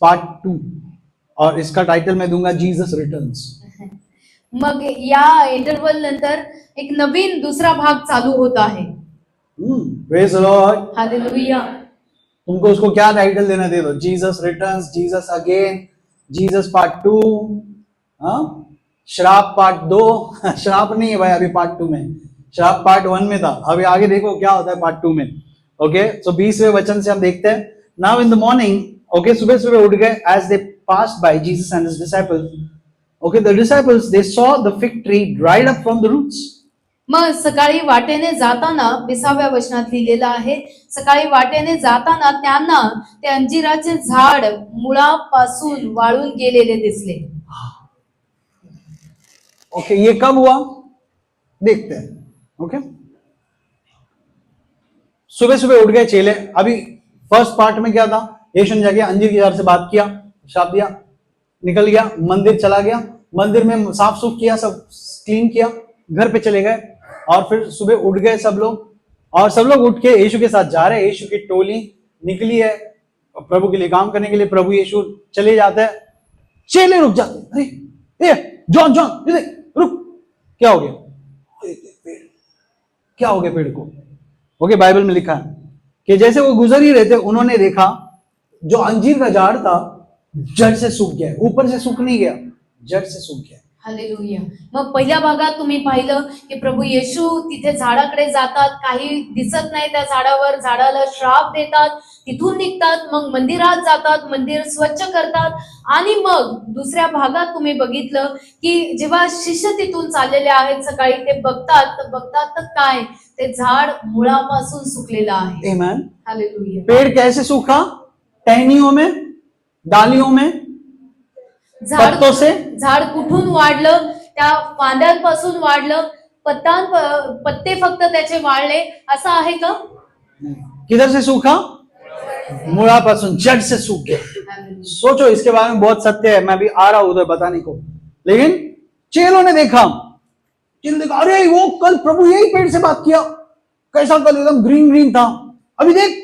पार्ट 2 और इसका टाइटल मैं दूंगा जीसस रिटर्न्स. मग या इंटरवल नंतर एक नवीन दुसरा भाग चालू होत आहे. Praise the Lord. हालेलुया. तुमको उसको क्या टाइटल देना दे दो, Jesus returns, Jesus again, Jesus part 2, श्राप पार्ट 2. श्राप नहीं है भाई अभी पार्ट 2 में, श्राप पार्ट 1 में था. अभी आगे देखो क्या होता है पार्ट 2 में. ओके, सो 20वें वचन से हम देखते हैं. Now in the morning, okay, सुबह सुबह उठ गए, as they passed by Jesus and his disciples. Okay, the disciples they saw the fig tree dried up from the roots. मग सकाळी वाटेने जाताना, 20व्या वचनात लिहिलेलं आहे, सकाळी वाटेने जाताना त्यांना ते अंजिराचे झाड मुळापासून वाळून गेलेले दिसले. ओके, ये कब हुआ देखते हैं. ओके, सुबह सुबह उठ गए चेले. अभी फर्स्ट पार्ट में क्या था, यीशु ने जाके अंजीर के झाड़ से बात किया, श्राप दिया, निकल गया, मंदिर चला गया, मंदिर में साफ सुफ किया, सब क्लीन किया, घर पे चले गए. और फिर सुबह उठ गए सब लोग, और सब लोग उठ के यीशु के साथ जा रहे हैं. यीशु की टोली निकली है प्रभु के लिए काम करने के लिए. प्रभु यीशु चले जाते हैं, चेले रुक जाते. अरे ये जॉन जॉन ये देख, रुक, क्या हो गया, क्या हो गया पेड़ को. ओके, बाइबल में लिखा है कि जैसे वो गुजर ही रहे थे, उन्होंने देखा जो अंजीर का झाड़ था जड़ से सूख गया. ऊपर से सूख नहीं गया, जड़ से सूख गया. हालेलुया. मग पहिल्या भागात तुम्ही पाहिलं की प्रभू येशू तिथे झाडाकडे जातात, काही दिसत नाही त्या झाडावर, झाडाला श्राप देतात, तिथून निघतात, मग मंदिरात जातात, मंदिर स्वच्छ करतात. आणि मग दुसऱ्या भागात तुम्ही बघितलं की जेव्हा शिष्य तिथून चाललेले आहेत सकाळी, ते बघतात तर काय, ते झाड मुळापासून सुकलेलं आहे. आमेन. हालेलुया. पेड़ कैसे सूखा, टहनियों में, डालियों में, पत्तों से. झाड कुठून वाढलं, त्या फांद्यांपासून वाढलं, पत्ते फक्त त्याचे वाढले, असं आहे का. किधर से सूखा, मुळापासून, जड़ से सूख गया. सोचो, इसके बारे में बहुत सत्य है, मैं भी आ रहा हूं उधर बताने को. लेकिन चेलों ने देखा, अरे वो कल प्रभु यही पेड़ से बात किया, कैसा कल एकदम ग्रीन ग्रीन था, अभी देख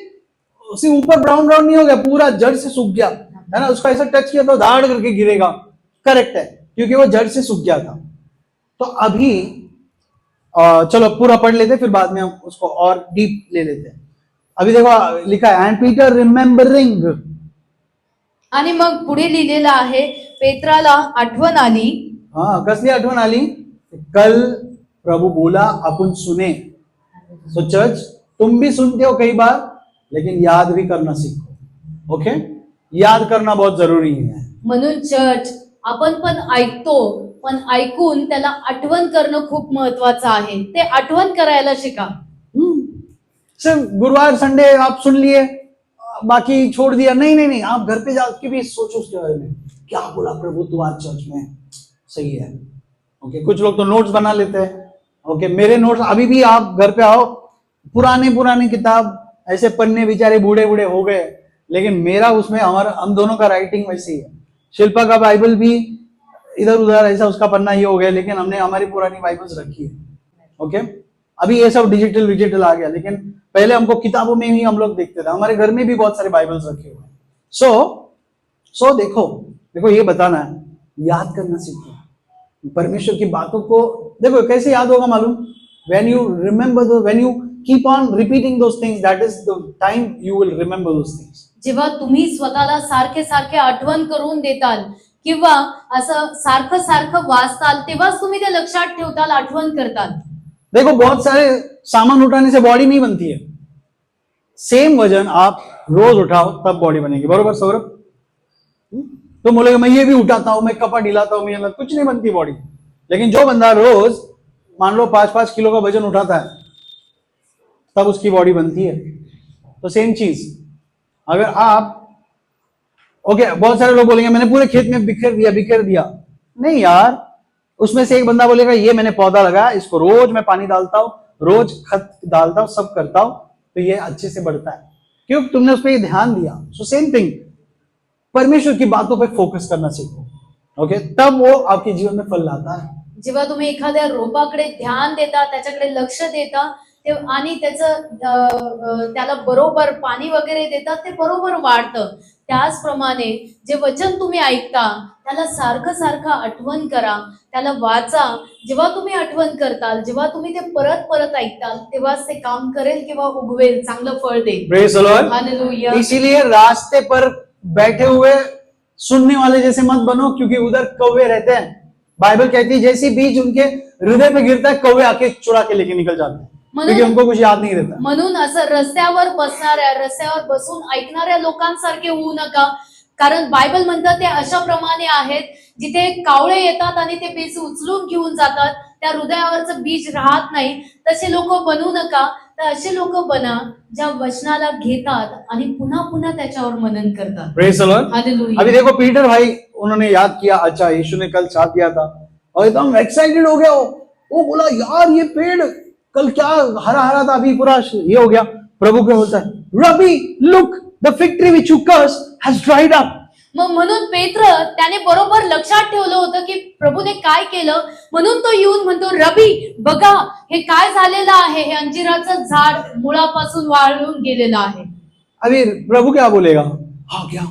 उसी ऊपर ब्राउन ब्राउन नहीं हो गया, पूरा जड़ से सूख गया है ना. उसका ऐसा टच किया तो धाड़ करके गिरेगा. करेक्ट है, क्योंकि वो जड़ से सूख गया था. तो अभी चलो पूरा पढ़ लेते, फिर बाद में हम उसको और डीप ले लेते हैं. अभी देखो लिखा है, एंड पीटर रिमेंबरिंग. आणि मग पुढे लिहिलेलं आहे, पेत्राला आठवण आली. हाँ, कसली आठवण आली, कल प्रभु बोला अपन सुने. सो चर्च, तुम भी सुनते हो कई बार, लेकिन याद भी करना सीखो. ओके, याद करना बहुत जरूरी है. म्हणून चर्च, आपण पण ऐकतो, पण ऐकून त्याला आठवण करणं खूप महत्वाचं आहे. ते आठवण करायला शिका. सिर्फ गुरुवार संडे आप सुन लिए, बाकी छोड़ दिया, नहीं नहीं नहीं, आप घर पे जाके भी सोचो उसके बारे में, क्या बोला प्रभु तू आज चर्च में, सही है. ओके, कुछ लोग तो नोट्स बना लेते हैं. ओके, मेरे नोट्स अभी भी, आप घर पे आओ, पुराने किताब ऐसे पन्ने, बेचारे बूढ़े बूढ़े हो गए, लेकिन मेरा उसमें, हम दोनों का राइटिंग वैसी है. शिल्पा का बाइबल भी इधर उधर ऐसा उसका पन्ना ही हो गया, लेकिन हमने हमारी पुरानी बाइबल्स रखी है. ओके, अभी ये सब डिजिटल आ गया, लेकिन पहले हमको किताबों में ही हम लोग देखते थे. हमारे घर में भी बहुत सारे बाइबल्स रखे हुए हैं. सो देखो, देखो ये बताना है, याद करना सीखो परमेश्वर की बातों को। देखो कैसे याद होगा मालूम, when you remember when you keep on repeating those things, that is the time you will remember those things. जेव्हा तुम्ही स्वतःला सारखे सारखे आठवण करून देताल किंवा असं सारखं सारखं वाचताल, तेव्हाच तुम्ही ते लक्षात ठेवताल, आठवण करताल. देखो बहुत सारे सामान उठाने से बॉडी नहीं बनती है, सेम वजन आप रोज उठाओ तब बॉडी बनेगी, बरोबर सौरभ? तो बोलेगा मैं ये भी उठाता हूं, मैं कपड़ा ढिलाता हूं, मैं कुछ नहीं बनती बॉडी। लेकिन जो बंदा रोज मान लो 5-5 किलो का वजन उठाता है तब उसकी बॉडी बनती है। तो सेम चीज अगर आप ओके, बहुत सारे लोग बोलेंगे मैंने पूरे खेत में बिखेर दिया। नहीं यार, उसमें से एक बंदा बोलेगा ये मैंने पौधा लगाया, इसको रोज मैं पानी डालता हूं, रोज खत डालता हूं, सब करता हूं, तो ये अच्छे से बढ़ता है, क्यों? तुमने उस पर ध्यान दिया। सो सेम थिंग, परमेश्वर की बातों पे फोकस करना सीखो, ओके? तब वो आपके जीवन में फल लाता है। जेव्हा तुम्ही एखाद्या रोपाकडे ध्यान देता, त्याच्याकडे लक्ष देता आणि त्याला बरोबर पाणी वगैरे देता, ते बरोबर वाढतं. त्याचप्रमाणे जे वचन तुम्ही ऐकता त्याला सारखं सारखं आठवण करा, त्याला वाचा. जेव्हा तुम्ही आठवण करताल, जेव्हा तुम्ही ते परत परत ऐकताल, तेव्हाच ते काम करेल किंवा उगवेल, चांगलं फळ देईल. Praise the Lord. हालेलुया. इसीलिए रास्ते पर बैठे हुए सुनने वाले जैसे मत बनो, क्योंकि उधर कौवे रहते हैं। बाइबल कहती है जैसी बीज उनके हृदय पे गिरता है, कौवे आके चुरा के लेके निकल जाते हैं, क्योंकि उनको कुछ याद नहीं रहता। म्हणून असं रस्त्यावर बसणाऱ्या, रस्त्यावर बसून ऐकणाऱ्या लोकांसारखे होऊ नका, कारण बायबल म्हणतात ते अशा प्रमाणे आहेत जिथे कावळे येतात आणि ते बीज उचलून घेऊन जातात, त्या हृदयावरचं बीज राहत नाही. तसे लोक बनू नका, तर असे लोक बना ज्या वचनाला घेतात आणि पुन्हा पुन्हा त्याच्यावर मनन करतात. Praise the Lord. हालेलुया. अभी देखो पीटर भाई, उन्होंने याद किया, अच्छा यीशु ने कल साथ दिया था, और एकदम एक्साइटेड हो गया। वो बोला यार ये पेड़ कल क्या हरा हरा था, अभी पूरा ये हो गया। प्रभु क्या बोलता है, rabbi look the fig tree which you cursed has dried up. मग म्हणून पेत्र त्याने बरोबर लक्षात ठेवलं होतं की प्रभूने काय केलं, म्हणून तो येऊन म्हणतो, रबी बघा हे काय झालेलं आहे, हे अंजिराचं झाड मुळापासून वाळून गेलेलं आहे. अभी प्रभु क्या बोलेगा, हाँ क्या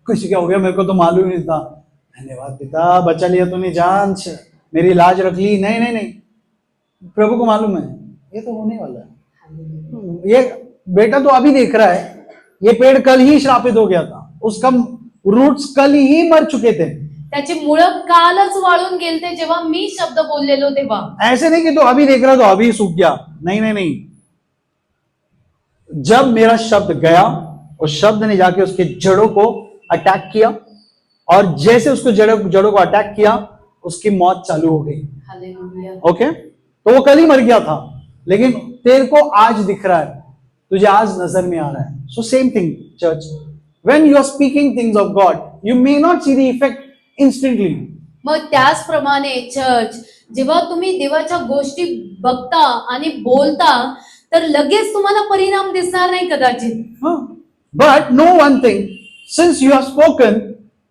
कैसे क्या हो गया, मेरे को तो मालूम ही नहीं था, धन्यवाद पिता, बचा लिया तूने जान, मेरी लाज रख ली। नहीं नहीं नहीं, प्रभु को मालूम है ये तो होने वाला है। ये बेटा तो अभी देख रहा है, ये पेड़ कल ही श्रापित हो गया था, उसका रूट्स कल ही मर चुके थे। त्याची मुळं कालच वाळून गेलते जेव्हा मी शब्द बोललेलो तेव्हा. ऐसे नहीं कि तो अभी देख रहा तो अभी सूख गया, नहीं नहीं नहीं, जब मेरा शब्द गया, उस शब्द ने जाके उसके जड़ों को अटैक किया, और जैसे उसको जड़ों को अटैक किया, उसकी मौत चालू हो गई। हालेलुया. ओके, तो वो कल ही मर गया था, लेकिन तेरे को आज दिख रहा है, तुझे आज नजर में आ रहा है। So same thing church, when you are speaking things of God, you may not see the effect instantly. मग त्याचप्रमाणे चर्च, जेव्हा तुम्ही देवाच्या गोष्टी बघता आणि बोलता, तर लगेच तुम्हाला परिणाम दिसणार नाही कदाचित. But no one thing, since you have spoken,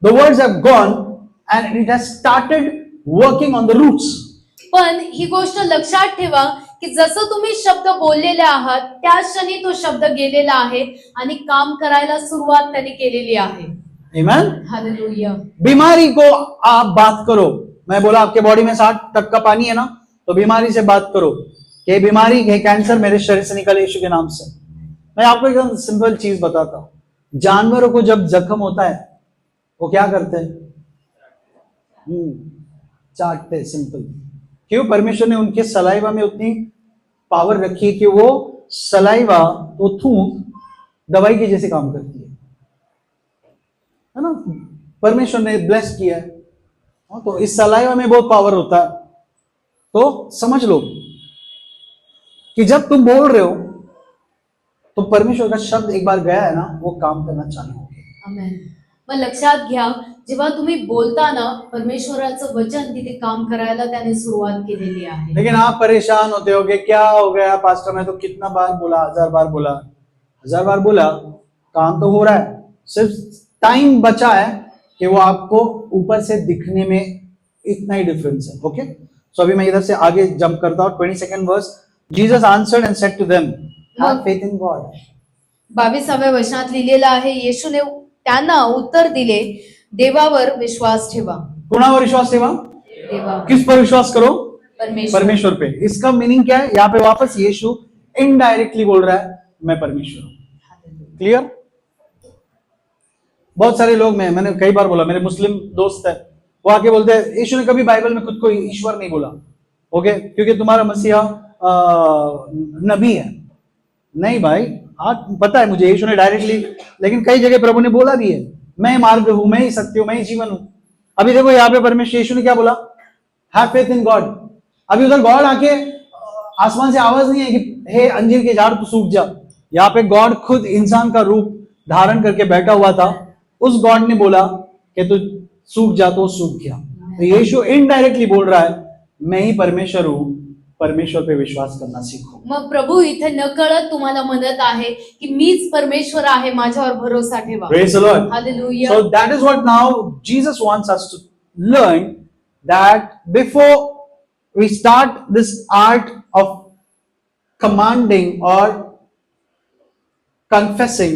the words have gone and it has started working on the roots. पण ही गोष्ट लक्षात ठेवा की जसं तुम्ही शब्द बोललेले आहात, त्याच क्षणी तो शब्द गेलेला आहे आणि काम करायला सुरुवात त्याने केलेली आहे. Amen. हालेलुया. बीमारी को आप बात करो, मैं बोला आपके बॉडी में 60% पानी है ना, तो बीमारी से बात करो कि बीमारी है, कैंसर मेरे शरीर से निकले यीशु के नाम से। मैं आपको एकदम सिंपल चीज बताता हूं, जानवरों को जब जख्म होता है वो क्या करते हैं, चाटते, सिंपल। क्यों? परमेश्वर ने उनके सलाइवा में उतनी पावर रखी है कि वो सलाइवा, वो थूक दवाई के जैसे काम करती है ना, परमेश्वर ने ब्लेस किया है। तो इस सलाइवा में बहुत पावर होता है। तो समझ लो कि जब तुम बोल रहे हो तो परमेश्वर का शब्द एक बार गया है ना, वो काम करना चालू हो गया। आमेन. मग लक्षात घ्या, जेव्हा तुम्ही बोलता ना, परमेश्वराचं वचन तिथे काम करायला त्याने सुरुवात केलेली आहे. लेकिन आप परेशान होते हो कि क्या हो गया पास्टर, मैं तो कितना बार बोला, 1000 बार बोला, 1000 बार बोला, काम तो हो रहा है, सिर्फ टाइम बचा है कि वो आपको ऊपर से दिखने में इतना ही डिफरेंस है। ओके, सो अभी मैं इधर से आगे जंप करता हूँ। 22nd verse, Jesus answered and said to them, have faith in God. 22व्या वचनात लिहिलेलं आहे, येशूने त्यांना उत्तर दिले, देवावर विश्वास ठेवा. कुणावर विश्वास ठेवा? देवावर. किस पर विश्वास करो? परमेश्वर. परमेश्वर पे. इसका मीनिंग क्या है? यहाँ पे वापस यीशु इनडायरेक्टली बोल रहा है मैं परमेश्वर हूं. क्लियर? बहुत सारे लोग मैंने कई बार बोला, मेरे मुस्लिम दोस्त है, वो आके बोलते हैं यीशु ने कभी बाइबल में खुद को ईश्वर नहीं बोला. ओके, क्योंकि तुम्हारा मसीहा नबी है. नहीं भाई, आज पता है मुझे यीशु ने डायरेक्टली, लेकिन कई जगह प्रभु ने बोला भी है मैं मार्ग हूं, मैं ही सत्य हूं, मैं ही जीवन हूं. अभी देखो यहाँ पे परमेश्वर यीशु ने क्या बोला? Have faith in God. अभी उधर गॉड आके आसमान से आवाज नहीं है कि हे अंजीर के झाड़ तू सूख जा. यहाँ पे गॉड खुद इंसान का रूप धारण करके बैठा हुआ था. उस गॉड ने बोला कि तू सूख जा, तो सूख गया. तो यीशु इनडायरेक्टली बोल रहा है मैं ही परमेश्वर हूं, परमेश्वर पे विश्वास करना सीखो. मग प्रभू इथे नकळत तुम्हाला म्हणत आहे की मीच परमेश्वर आहे, माझ्यावर भरोसा ठेवा. Praise the Lord. Hallelujah. So that is what now Jesus wants us to learn, that before we start this art of commanding or confessing,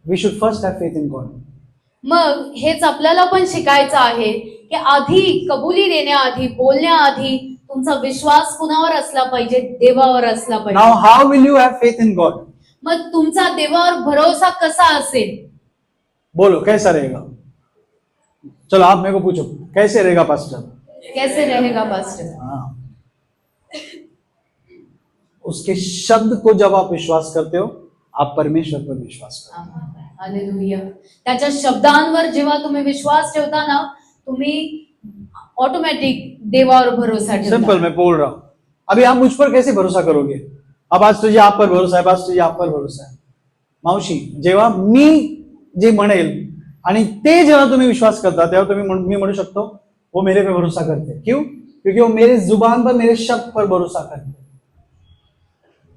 we should first have faith in God. मग हेच आपल्याला पण शिकायचं आहे की आधी कबुली देण्याआधी, बोलण्याआधी तुमचा विश्वास कुणावर असला पाहिजे? देवावर असला पाहिजे. Now how will you have faith in God? मग तुमचा देवावर भरोसा कसा असेल? बोलो कैसा रहेगा? चलो आप मेरे को पूछो कैसे रहेगा पास्टर? कैसे रहेगा पास्टर? हाँ. उसके शब्द को जब आप विश्वास करते हो, आप परमेश्वर पर विश्वास करते हो. हालेलुया. त्याच्या शब्दांवर जेव्हा तुम्ही विश्वास ठेवता ना, तुम्ही ऑटोमॅटिक देवावर भरोसा ठेवता. सिंपल मैं बोल रहा हूं. अभी आप मुझ पर कैसे भरोसा करोगे? अब आज तुझे आप पर भरोसा आहे, आज तुझे आप पर भरोसा आहे. मावशी, जेव्हा मी जे म्हणेल आणि ते जेव्हा तुम्ही विश्वास करता, तेव्हा तुम्ही मी म्हणू शकतो वो मेरे पे भरोसा करते. क्यों? क्योंकि वो मेरे जुबान पर, मेरे शब्द पर भरोसा करते.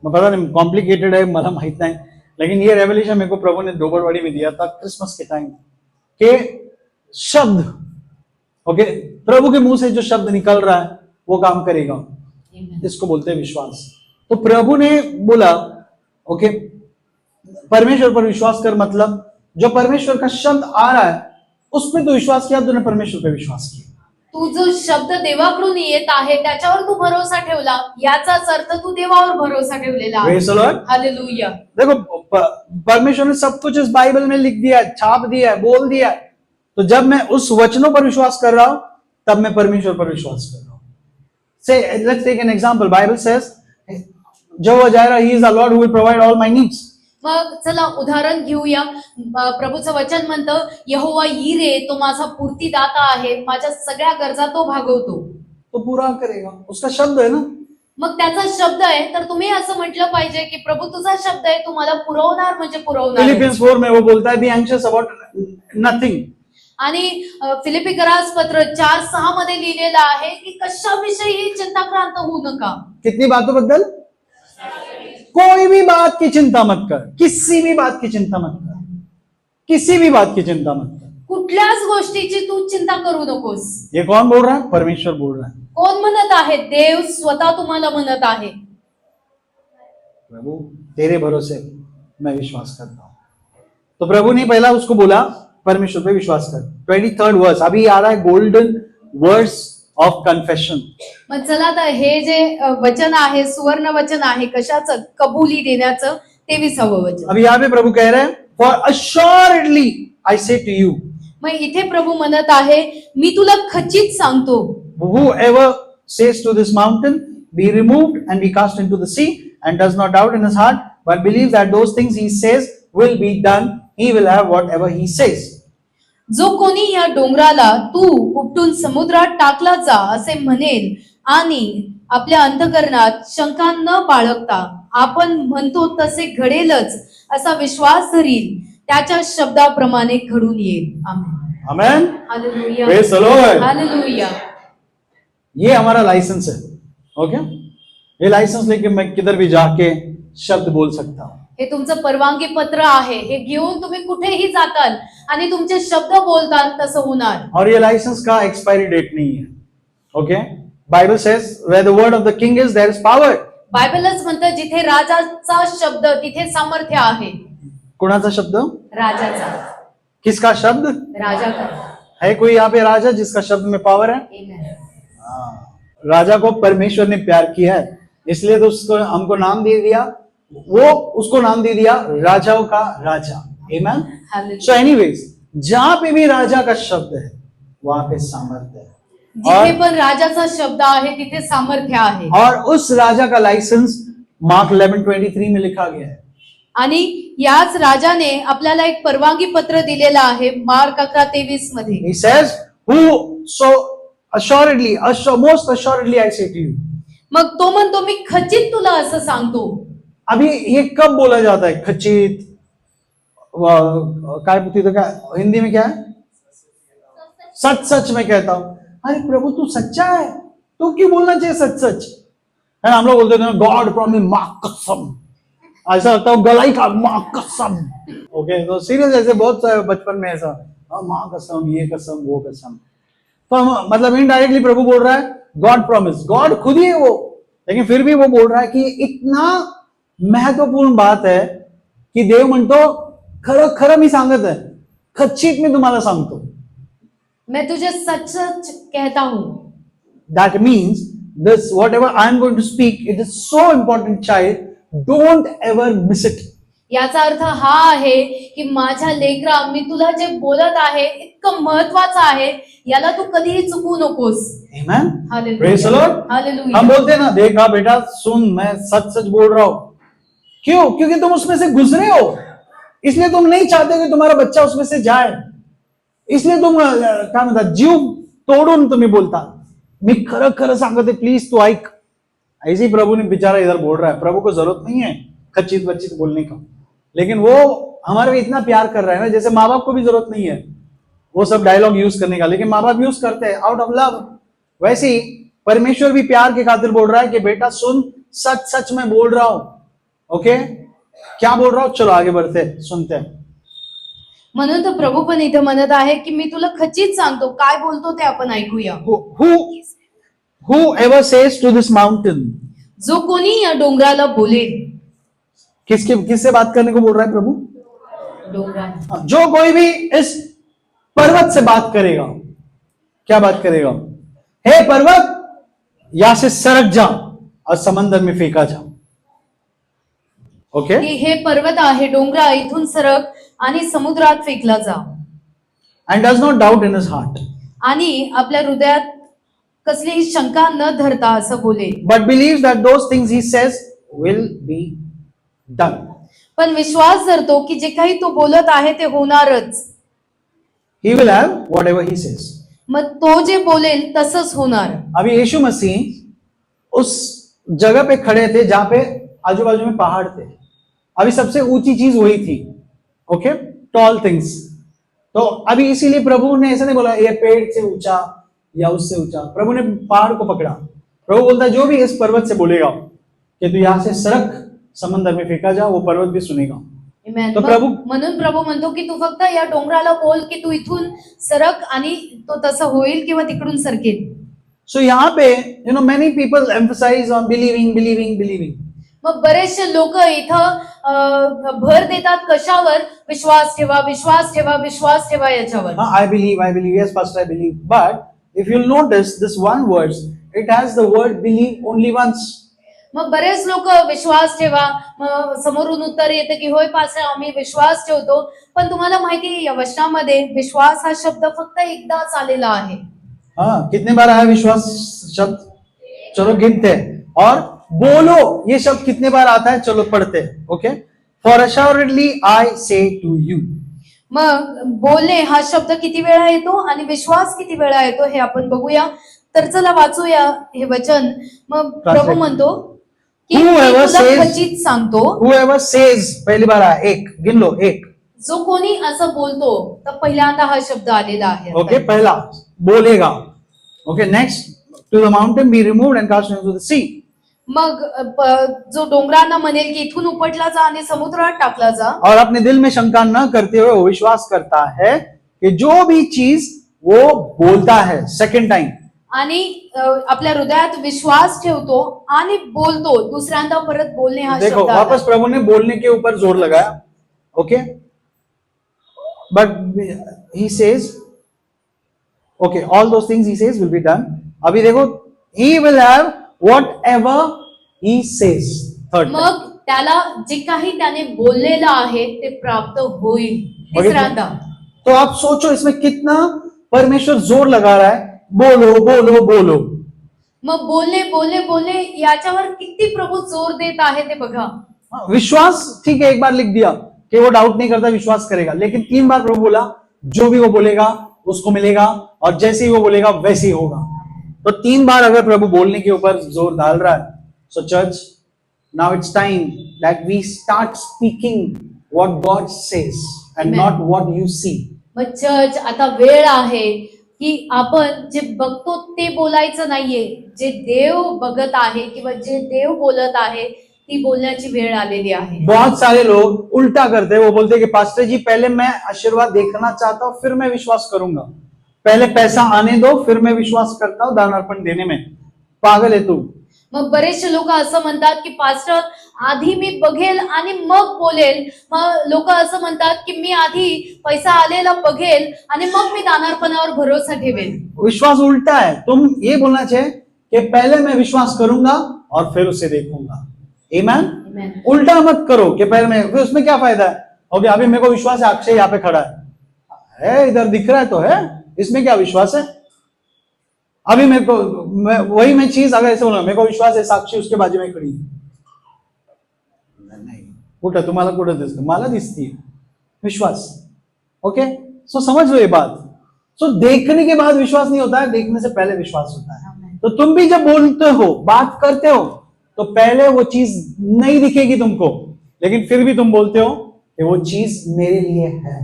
मैं पता नहीं कॉम्प्लिकेटेड है, मला माहित नहीं, लेकिन ये रेवलेशन मेरे को प्रभु ने डोबरवाड़ी में दिया था क्रिसमस के टाइम के शब्द. ओके, प्रभु के मुंह से जो शब्द निकल रहा है वो काम करेगा. इसको बोलते हैं विश्वास. तो प्रभु ने बोला ओके परमेश्वर पर विश्वास कर, मतलब जो परमेश्वर का शब्द आ रहा है उस पर तो विश्वास किया, तूने परमेश्वर पर विश्वास किया. तू जो शब्द देवाकडून येत आहे त्याच्यावर तू भरोसा ठेवला, याचाच अर्थ तू देवावर भरोसा ठेवलेला आहे. Praise the Lord. हालेलुया. देखो परमेश्वर ने सब कुछ इस बाइबल में लिख दिया है, छाप दिया है, बोल दिया है. तो जब मैं उस वचनों पर विश्वास कर रहा हूं तब मैं परमेश्वर पर विश्वास कर रहा हूं. Say let's take an example. Bible says Jehovah Jireh, he is the Lord who will provide all my needs. मग चला उदाहरण घेऊया. प्रभूचं वचन म्हणतं यहोवा यीरे, तो माझा पूर्तीदाता आहे, माझ्या सगळ्या गरजा तो भागवतो. तो पूरा करेगा, उसका शब्द है ना. मग त्याचा शब्द आहे, तर तुम्ही असं म्हटलं पाहिजे की प्रभू तुझा शब्द आहे, तू मला पुरवणार म्हणजे पुरवणार. फिलिपियंस 4 में वो बोलता है बी एंग्शियस अबाउट नथिंग. आणि फिलिपी पत्र 4:6 मध्ये लिहिलेलं आहे की कशाविषयी चिंताक्रांत होऊ नका. कितनी बातों बद्दल? कोई भी बात की चिंता मत कर, किसी भी बात की चिंता मत कर, किसी भी बात की चिंता मत कर. कुठल्याच गोष्टीची तू चिंता करू नकोस. ये कौन बोल रहा है? परमेश्वर बोल रहा है. कोण म्हणत आहे? देव स्वतः तुम्हाला म्हणत आहे. प्रभु तेरे भरोसे मैं विश्वास करता हूं. तो प्रभु ने पहला उसको बोला परमेश्वर पे विश्वास कर. 23rd वर्स अभी आ रहा है, गोल्डन वर्स ऑफ कन्फेशन. मग चला तर हे जे वचन आहे, सुवर्ण वचन आहे कशाचं? कबुली देण्याचं. 23वे वचन. अभी यहाँ पे प्रभु कह रहे हैं for assuredly I say to you. मग इथे प्रभू म्हणत आहे मी तुला खचित सांगतो. Whoever says to this mountain be removed and be cast into the sea and does not doubt in his heart but believes that those things he says will be done, he will have whatever he says. जो कोणी या डोंगराला तू उपटून समुद्रात टाकला जा असे म्हणेल आणि आपल्या अंतःकरणात शंका न बाळगता आपण म्हणतो तसे घडेलच असा विश्वास धरील, त्याच्या शब्दाप्रमाणे घडून येईल. आमेन. Amen. Hallelujah. Praise the Lord. Hallelujah. ये हमारा लाइसेंस है. ओके, ये लाइसेंस लेके मैं किधर भी जाके शब्द बोल सकता हूँ. हे तुमचं परवानगी पत्र आहे, हे घेऊन तुम्ही कुठेही जाताल आणि तुमचे शब्द बोलताल तसं होणार. और ये लाइसेंस का एक्सपायरी डेट नहीं है. Okay, Bible says where the word of the king is there is power. बायबलच म्हणतं जिथे राजाचा शब्द तिथे सामर्थ्य आहे. कुणाचा शब्द? राजाचा. किसका शब्द? राजाचा. है कोई यहाँ पे राजा जिसका शब्द में पावर है? राजा को परमेश्वर ने प्यार किया है, इसलिए तो उसको हमको नाम दे दिया, वो उसको नाम दे दिया राजाओं का राजा। आमेन। सो एनीवेज, जहां पे भी राजा का शब्द है वहां पे सामर्थ्य है, जिथे पण राजाचा शब्द आहे तिथे सामर्थ्य आहे। और उस राजा का लाइसेंस मार्क 11:23 में लिखा गया है। आणि याच राजाने आपल्याला एक परवानगी पत्र दिलेलं आहे मार्क 11:23 मध्ये। He says, who so assuredly, most assuredly I say to you. मग तो म्हणतो मी खचित तुला असं सांगतो। अभी ये कब बोला जाता है खचित? काय तिथं काय हिंदी में क्या है? सच सच में कहता हूं। अरे प्रभु तू सच्चा है, तो क्यों बोलना चाहिए सच सच? है ना, हम लोग बोलते हैं गॉड प्रॉमिस, मां कसम, ऐसा लगता है गलाई का मां कसम। ओके, तो सीरियस ऐसे बहुत बचपन में ऐसा, मां कसम, ये कसम, वो कसम। तो मतलब इनडायरेक्टली प्रभु बोल रहा है गॉड प्रॉमिस, गॉड खुद ही है वो, लेकिन फिर भी वो बोल रहा है कि इतना महत्वपूर्ण बात है की देव म्हणतो खरं खरं मी सांगत आहे, खच्चित मी तुम्हाला सांगतो। मैं तुझे सच सच कहता हूं। That means this whatever I am going to speak, it is so important, child, don't ever miss it. याचा अर्थ हा आहे की माझ्या लेकरा, मी तुला जे बोलत आहे इतकं महत्वाचं आहे, याला तू कधीही चुकू नकोस। Amen. Hallelujah. Praise the Lord. Hallelujah. हम बोलते हैं ना, देखा बेटा सुन, मैं सच सच बोल रहा हूं। क्यों? क्योंकि तुम उसमें से गुजरे हो, इसलिए तुम नहीं चाहते कि तुम्हारा बच्चा उसमें से जाए, इसलिए तुम काय म्हणतात जीव तोडून तुम्ही बोलता, मी खरं खरं सांगते प्लीज तू ऐक। ऐसी प्रभु ने बेचारा इधर बोल रहा है, प्रभु को जरूरत नहीं है खच्चित बच्चित बोलने का, लेकिन वो हमारे में इतना प्यार कर रहा है ना, जैसे माँ बाप को भी जरूरत नहीं है वो सब डायलॉग यूज करने का, लेकिन माँ बाप यूज करते हैं आउट ऑफ लव। वैसे ही परमेश्वर भी प्यार के खातिर बोल रहा है कि बेटा सुन, सच सच मैं बोल रहा हूं। ओके, क्या बोल रहा हूं? चलो आगे बढ़ते हैं, सुनते हैं। म्हणून तर प्रभू पण इथे म्हणत आहे की मी तुला खचित सांगतो, काय बोलतो ते आपण ऐकूया। Whoever says to this mountain, जो कोणी या डोंगराला बोलेल, किससे बात करने को बोल रहा है प्रभु? डोंगराला। जो कोई भी इस पर्वत से बात करेगा, क्या बात करेगा? हे पर्वत, यहां से सरक जा और समंदर में फेंका जा। ओके, की हे पर्वत आहे, डोंगरा, इथून सरक आणि समुद्रात फेकला जा। and does not doubt in his heart, आणि आपल्या हृदयात कसलीही शंका न धरता असं बोले, but believes that those things he says will be done. पण विश्वास धरतो की जे काही तो बोलत आहे ते होणारच। He will have whatever he says. मग तो जे बोलेल तसंच होणार। अभी यीशु मसीह उस जगह पे खड़े थे जहां पे आजू बाजू में पहाड़ थे, अभी सबसे ऊंची चीज वही थी। Okay, tall things. तो अभी इसीलिए प्रभु ने ऐसा नहीं बोला ये पेड़ से ऊंचा या उससे ऊंचा, प्रभु ने पहाड़ को पकड़ा। प्रभु बोलता है जो भी इस पर्वत से बोलेगा कि तू यहां से सरक, समंदर में फेंका जा, वो पर्वत भी सुनेगा। Amen. तो प्रभु म्हणून प्रभू म्हणतो की तू फक्त या डोंगराला बोल की तू इथून सरक आणि तो तसं होईल किंवा तिकडून सरकेल। सो यहाँ पे many people emphasize on believing. मग बरेचसे लोक इथं भर देतात कशावर? विश्वास ठेवा, विश्वास ठेवा, विश्वास ठेवा याच्यावर। I believe, yes pastor I believe, but if you'll notice this one verse, it has the word believe only once. मग बरेच लोक विश्वास ठेवा, मग समोरून उत्तर येते की होय पास्टर आम्ही विश्वास ठेवतो, पण तुम्हाला माहिती आहे या वचनामध्ये विश्वास हा शब्द फक्त एकदाच आलेला आहे। हाँ, कितने बार आया विश्वास शब्द? चलो गिनते हैं। और बोलो ये शब्द कितने बार आता है? चलो पढ़ते हैं। Okay, for assuredly I say to you. मग बोलणे हा शब्द किती वेळा येतो आणि विश्वास किती वेळा येतो हे आपण बघूया। तर चला वाचूया हे वचन। मग प्रभू म्हणतो की मी तुला खचित सांगतो, whoever says, पहली बार आया एक, गिन लो एक। जो कोणी असं बोलतो, तर पहिल्यांदा हा शब्द आलेला आहे। ओके, पहला बोलेगा। Okay, next, to the mountain be removed and cast into the sea. मग जो डोंगरांना म्हणेल की इथून उपटला जा आणि समुद्रात टाकला जा, और अपने दिल में शंका न करते हुए वो विश्वास करता है कि जो भी चीज वो बोलता है, सेकंड टाइम, आणि आपल्या हृदयात विश्वास ठेवतो आणि बोलतो, दुसऱ्यांदा परत बोलणे हा देखो शब्द वापस प्रभु ने बोलने के ऊपर जोर लगाया। Okay, but he says Okay, all those things he says will be done. अभी देखो, he will have whatever he says. Third time. मग त्याला जे काही त्याने बोललेलं आहे ते प्राप्त होईल. तिसऱ्यांदा. तो आप सोचो इसमें कितना परमेश्वर जोर लगा रहा है, बोलो बोलो बोलो. मग बोलले बोलले बोलले याच्यावर किती प्रभू जोर देत आहे ते बघा. विश्वास ठीक है, एक बार लिख दिया कि वो डाउट नहीं करता, विश्वास करेगा, लेकिन 3 बार प्रभु बोला जो भी वो बोलेगा उसको मिलेगा, और जैसे ही वो बोलेगा वैसे ही होगा. तो 3 बार अगर प्रभु बोलने के ऊपर जोर डाल रहा है, so church, now it's time that we start speaking what God says and Amen. Not what you see. मग चर्च, आता वेळ आहे की आपण जे बघतो ते बोलायचं नाहीये, जे देव बघत आहे किंवा जे देव बोलत आहे ती बोलण्याची वेळ आलेली आहे. बहुत सारे लोग उल्टा करते हैं, वो बोलते हैं कि पास्टर जी पहले मैं आशीर्वाद देखना चाहता हूं फिर मैं विश्वास करूंगा, पहले पैसा आने दो फिर मैं विश्वास करता हूं दान अर्पण देने में. पागल है तू. मग बरेचसे लोक असं म्हणतात की पास्टर आधी मी बघेल आणि मग बोलेल. मग लोक असं म्हणतात की मी आधी पैसा आलेला बघेल आणि मग मी दानार्पणावर भरोसा ठेवेल. विश्वास उल्टा है. तुम ये बोलना चाहिए कि पहले मैं विश्वास करूंगा और फिर उसे देखूंगा. आमीन. Amen. उल्टा मत करो कि पहले मैं, फिर उसमें क्या फायदा है. ओके, अभी मेरे को विश्वास है अक्षय यहाँ पे खड़ा है, इधर दिख रहा है तो है, इसमें क्या विश्वास है. अभी मेरे को वही मैं चीज अगर ऐसे बोला, मेरे को विश्वास है साक्षी उसके बाजू में खड़ी है, नहीं कुठं तुम्हाला कुठं दिसतं, मला दिसती विश्वास. ओके, सो समझ लो ये बात. सो देखने के बाद विश्वास नहीं होता है, देखने से पहले विश्वास होता है. Amen. तो तुम भी जब बोलते हो, बात करते हो, तो पहले वो चीज नहीं दिखेगी तुमको, लेकिन फिर भी तुम बोलते हो कि वो चीज मेरे लिए है.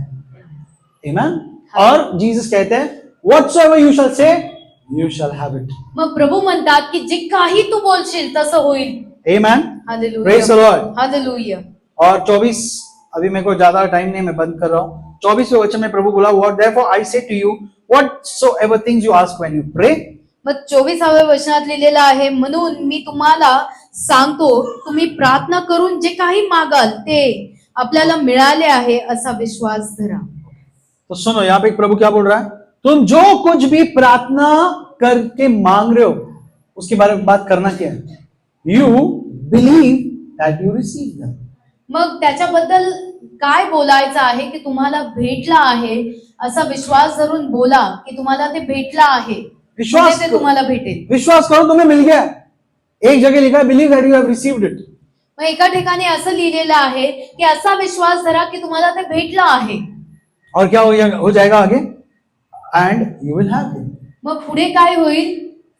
आमीन. और जीसस कहते हैं whatsoever you shall say you shall have it. मग प्रभू म्हणतात की जे काही तू बोलशील तसं होईल. आमीन. Hallelujah. Praise the Lord. Hallelujah. और 24, अभी मेरे को ज्यादा टाइम नहीं, मैं बंद कर रहा हूं. 24वें वचन में प्रभु बोला, what therefore I say to you whatsoever things you ask when you pray. मग 24व्या वचनात लिहिलेलं आहे, म्हणून मी तुम्हाला सांगतो तुम्ही प्रार्थना करून जे काही मागाल ते आपल्याला मिळाले आहे असा विश्वास धरा. तो सुनो, यहाँ पे एक प्रभु क्या बोल रहा है, तुम जो कुछ भी प्रार्थना करके मांग रहे हो उसके बारे में बात करना क्या है. You believe that you receive them. मग त्याच्याबद्दल काय बोलायचं आहे की तुम्हाला भेटला आहे असा विश्वास धरून बोला की तुम्हाला ते भेटला आहे, विश्वास म्हणजे ते तुम्हाला भेटेल. विश्वास करो तुम्हें मिल गया. एक जगह लिखा है believe that you have received it. मग एका ठिकाणी असं लिहिलेलं आहे की असा विश्वास धरा की तुम्हाला ते भेटला आहे. और क्या हो जाएगा आगे, end you will have it. मग पुढे काय होईल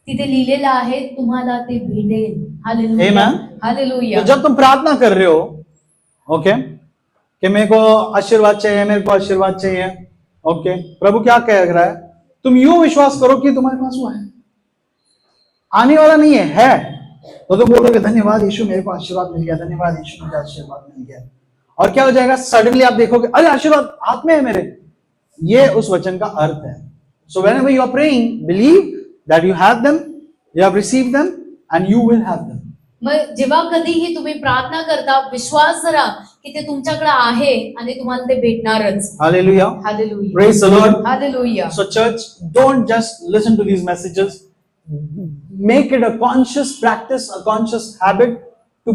तिथे लिहिलेलं आहे तुम्हाला ते भेटेल. हालेलुया. Amen. हालेलुया. तो जब तुम प्रार्थना कर रहे हो, ओके, कि मेरे को आशीर्वाद चाहिए, मेरे को आशीर्वाद चाहिए, ओके, प्रभु क्या कह रहा है, तुम यूं विश्वास करो कि तुम्हारे पास वो है, आने वाला नहीं है. तो तुम बोलोगे धन्यवाद यीशु मेरे को आशीर्वाद मिल गया, धन्यवाद यीशु मुझे आशीर्वाद मिल गया. और क्या हो जाएगा, सडनली आप देखोगे अरे आशीर्वाद हाथ में है मेरे. ये उस वचन का अर्थ है. So whenever you are praying, believe that you have them, you have received them and you will have them. मग जेव्हा कधीही तुम्ही प्रार्थना करता विश्वास धरा की ते तुमच्याकडे आहे आणि तुम्हाला ते भेटणारच. Hallelujah. Hallelujah. Praise the Lord. Hallelujah. So church, don't just listen to these messages. Make it a conscious practice, a conscious habit to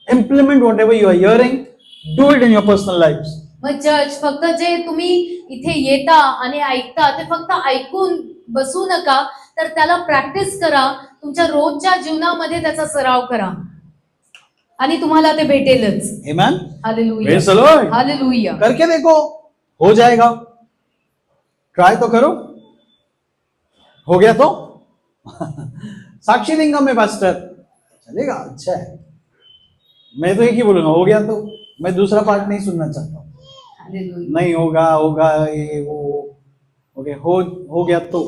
implement whatever you are hearing. Do it in your personal lives. मग church, फक्त जे तुम्ही इथे येता आणि ऐकता ते फक्त ऐकून बसू नका, तर त्याला प्रॅक्टिस करा. तुमच्या रोजच्या जीवनामध्ये त्याचा सराव करा आणि तुम्हाला ते भेटेलच. Amen. Hallelujah. Praise the Lord. Hallelujah. करके देखो, हो जाएगा. ट्राई तो करो. हो गया तो साक्षी देंगे मैं पास्टर, चलेगा, अच्छा है. मैं तो एक ही बोलूंगा हो गया तो, मैं दूसरा पार्ट नहीं सुनना चाहता हूँ. हालेलुया. नहीं होगा होगा ये वो. ओके, हो गया तो.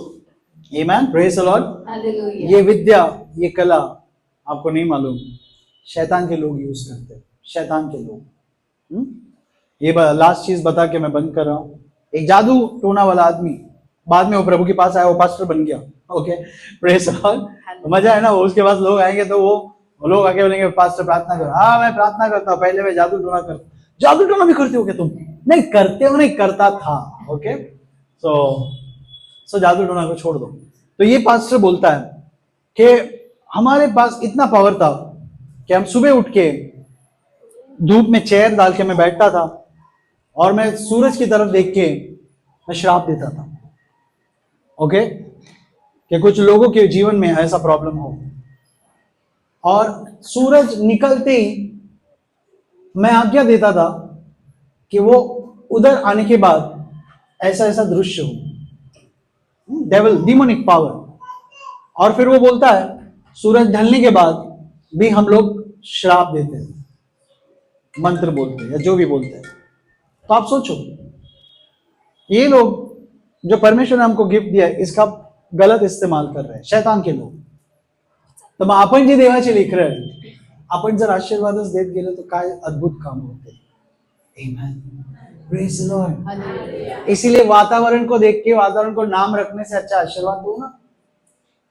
आमीन. Praise the Lord. हालेलुया. ये विद्या, ये कला आपको नहीं मालूम, शैतान के लोग यूज करते हैं, शैतान के लोग. ये लास्ट चीज बता के मैं बंद कर रहा हूं. एक जादू टोना वाला आदमी बाद में वो प्रभु के पास आया, वो पास्टर बन गया. Okay, praise the Lord. मजा है ना. वो उसके पास लोग आएंगे तो वो लोग आके बोलेंगे पास्टर प्रार्थना करो. हाँ मैं प्रार्थना करता हूँ, पहले मैं जादू टोना करता हूँ. जादू टोना भी करते हो क्या तुम? नहीं करते हो, नहीं करता था. ओके, सो सो जादू टोना को छोड़ दो। तो ये पास्टर बोलता है कि हमारे पास इतना पावर था कि हम सुबह उठ के धूप में चेयर डाल के मैं बैठता था और मैं सूरज की तरफ देख के मैं श्राप देता था। ओके, कि कुछ लोगों के जीवन में ऐसा प्रॉब्लम हो, और सूरज निकलते ही मैं आज्ञा देता था कि वो उधर आने के बाद ऐसा ऐसा दृश्य हो, डेविल डिमोनिक पावर। और फिर वो बोलता है सूरज ढलने के बाद भी हम लोग श्राप देते हैं, मंत्र बोलते हैं या जो भी बोलते हैं। तो आप सोचो, ये लोग जो परमेश्वर ने हमको गिफ्ट दिया है इसका गलत इस्तेमाल कर रहे हैं, शैतान के लोग। तर मग आपण जे देवाचे लेकरं आहे, आपण जर आशीर्वादच देत गेलो तर काय अद्भुत काम होते। Amen. Praise the Lord. Hallelujah. इसीलिए वातावरण को देख के, वातावरण को नाम रखने से अच्छा आशीर्वाद दो ना।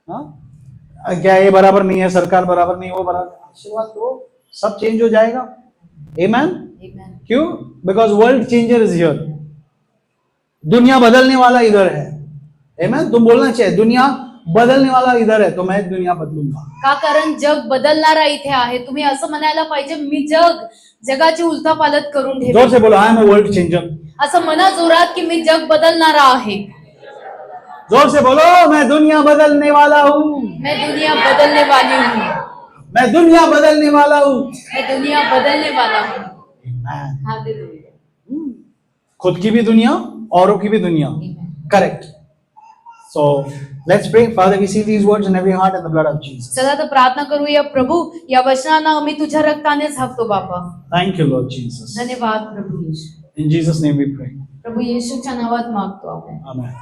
हाँ, क्या ये बराबर नहीं है, सरकार बराबर नहीं, वो बराबर, आशीर्वाद दो, सब चेंज हो जाएगा। Amen. Amen. क्यों? Because world changer is here. दुनिया बदलने वाला इधर है। Amen. तुम बोलना चाहिए दुनिया बदलने वाला इधर है, तो मैं दुनिया बदलूंगा। का कारण जग बदलणारा इथे आहे। तुम्ही असं म्हणायला पाहिजे, मी जगाची उलथापालथ करून जोर ठेवेन। से बोलो, I am a world changer. असं म्हणा जोरात की मी जग बदलणारा आहे। जोर से बोलो, मैं दुनिया बदलने वाला हूँ। मैं दुनिया बदलने वाली हूँ। मैं दुनिया बदलने वाला हूँ। मैं दुनिया बदलने वाला हूँ। Amen. हालेलुया. खुद की भी दुनिया, औरों की भी दुनिया। Amen. Correct. So let's pray. Father, we see these words in every heart in the blood of Jesus. चला तर प्रार्थना करूया. प्रभू, या वचनांना आम्ही तुझ्या रक्ताने झाकतो बाबा. Thank you, Lord Jesus. धन्यवाद प्रभू येशू. In Jesus' name we pray. प्रभू येशूच्या नावात मागतो आपण. Amen.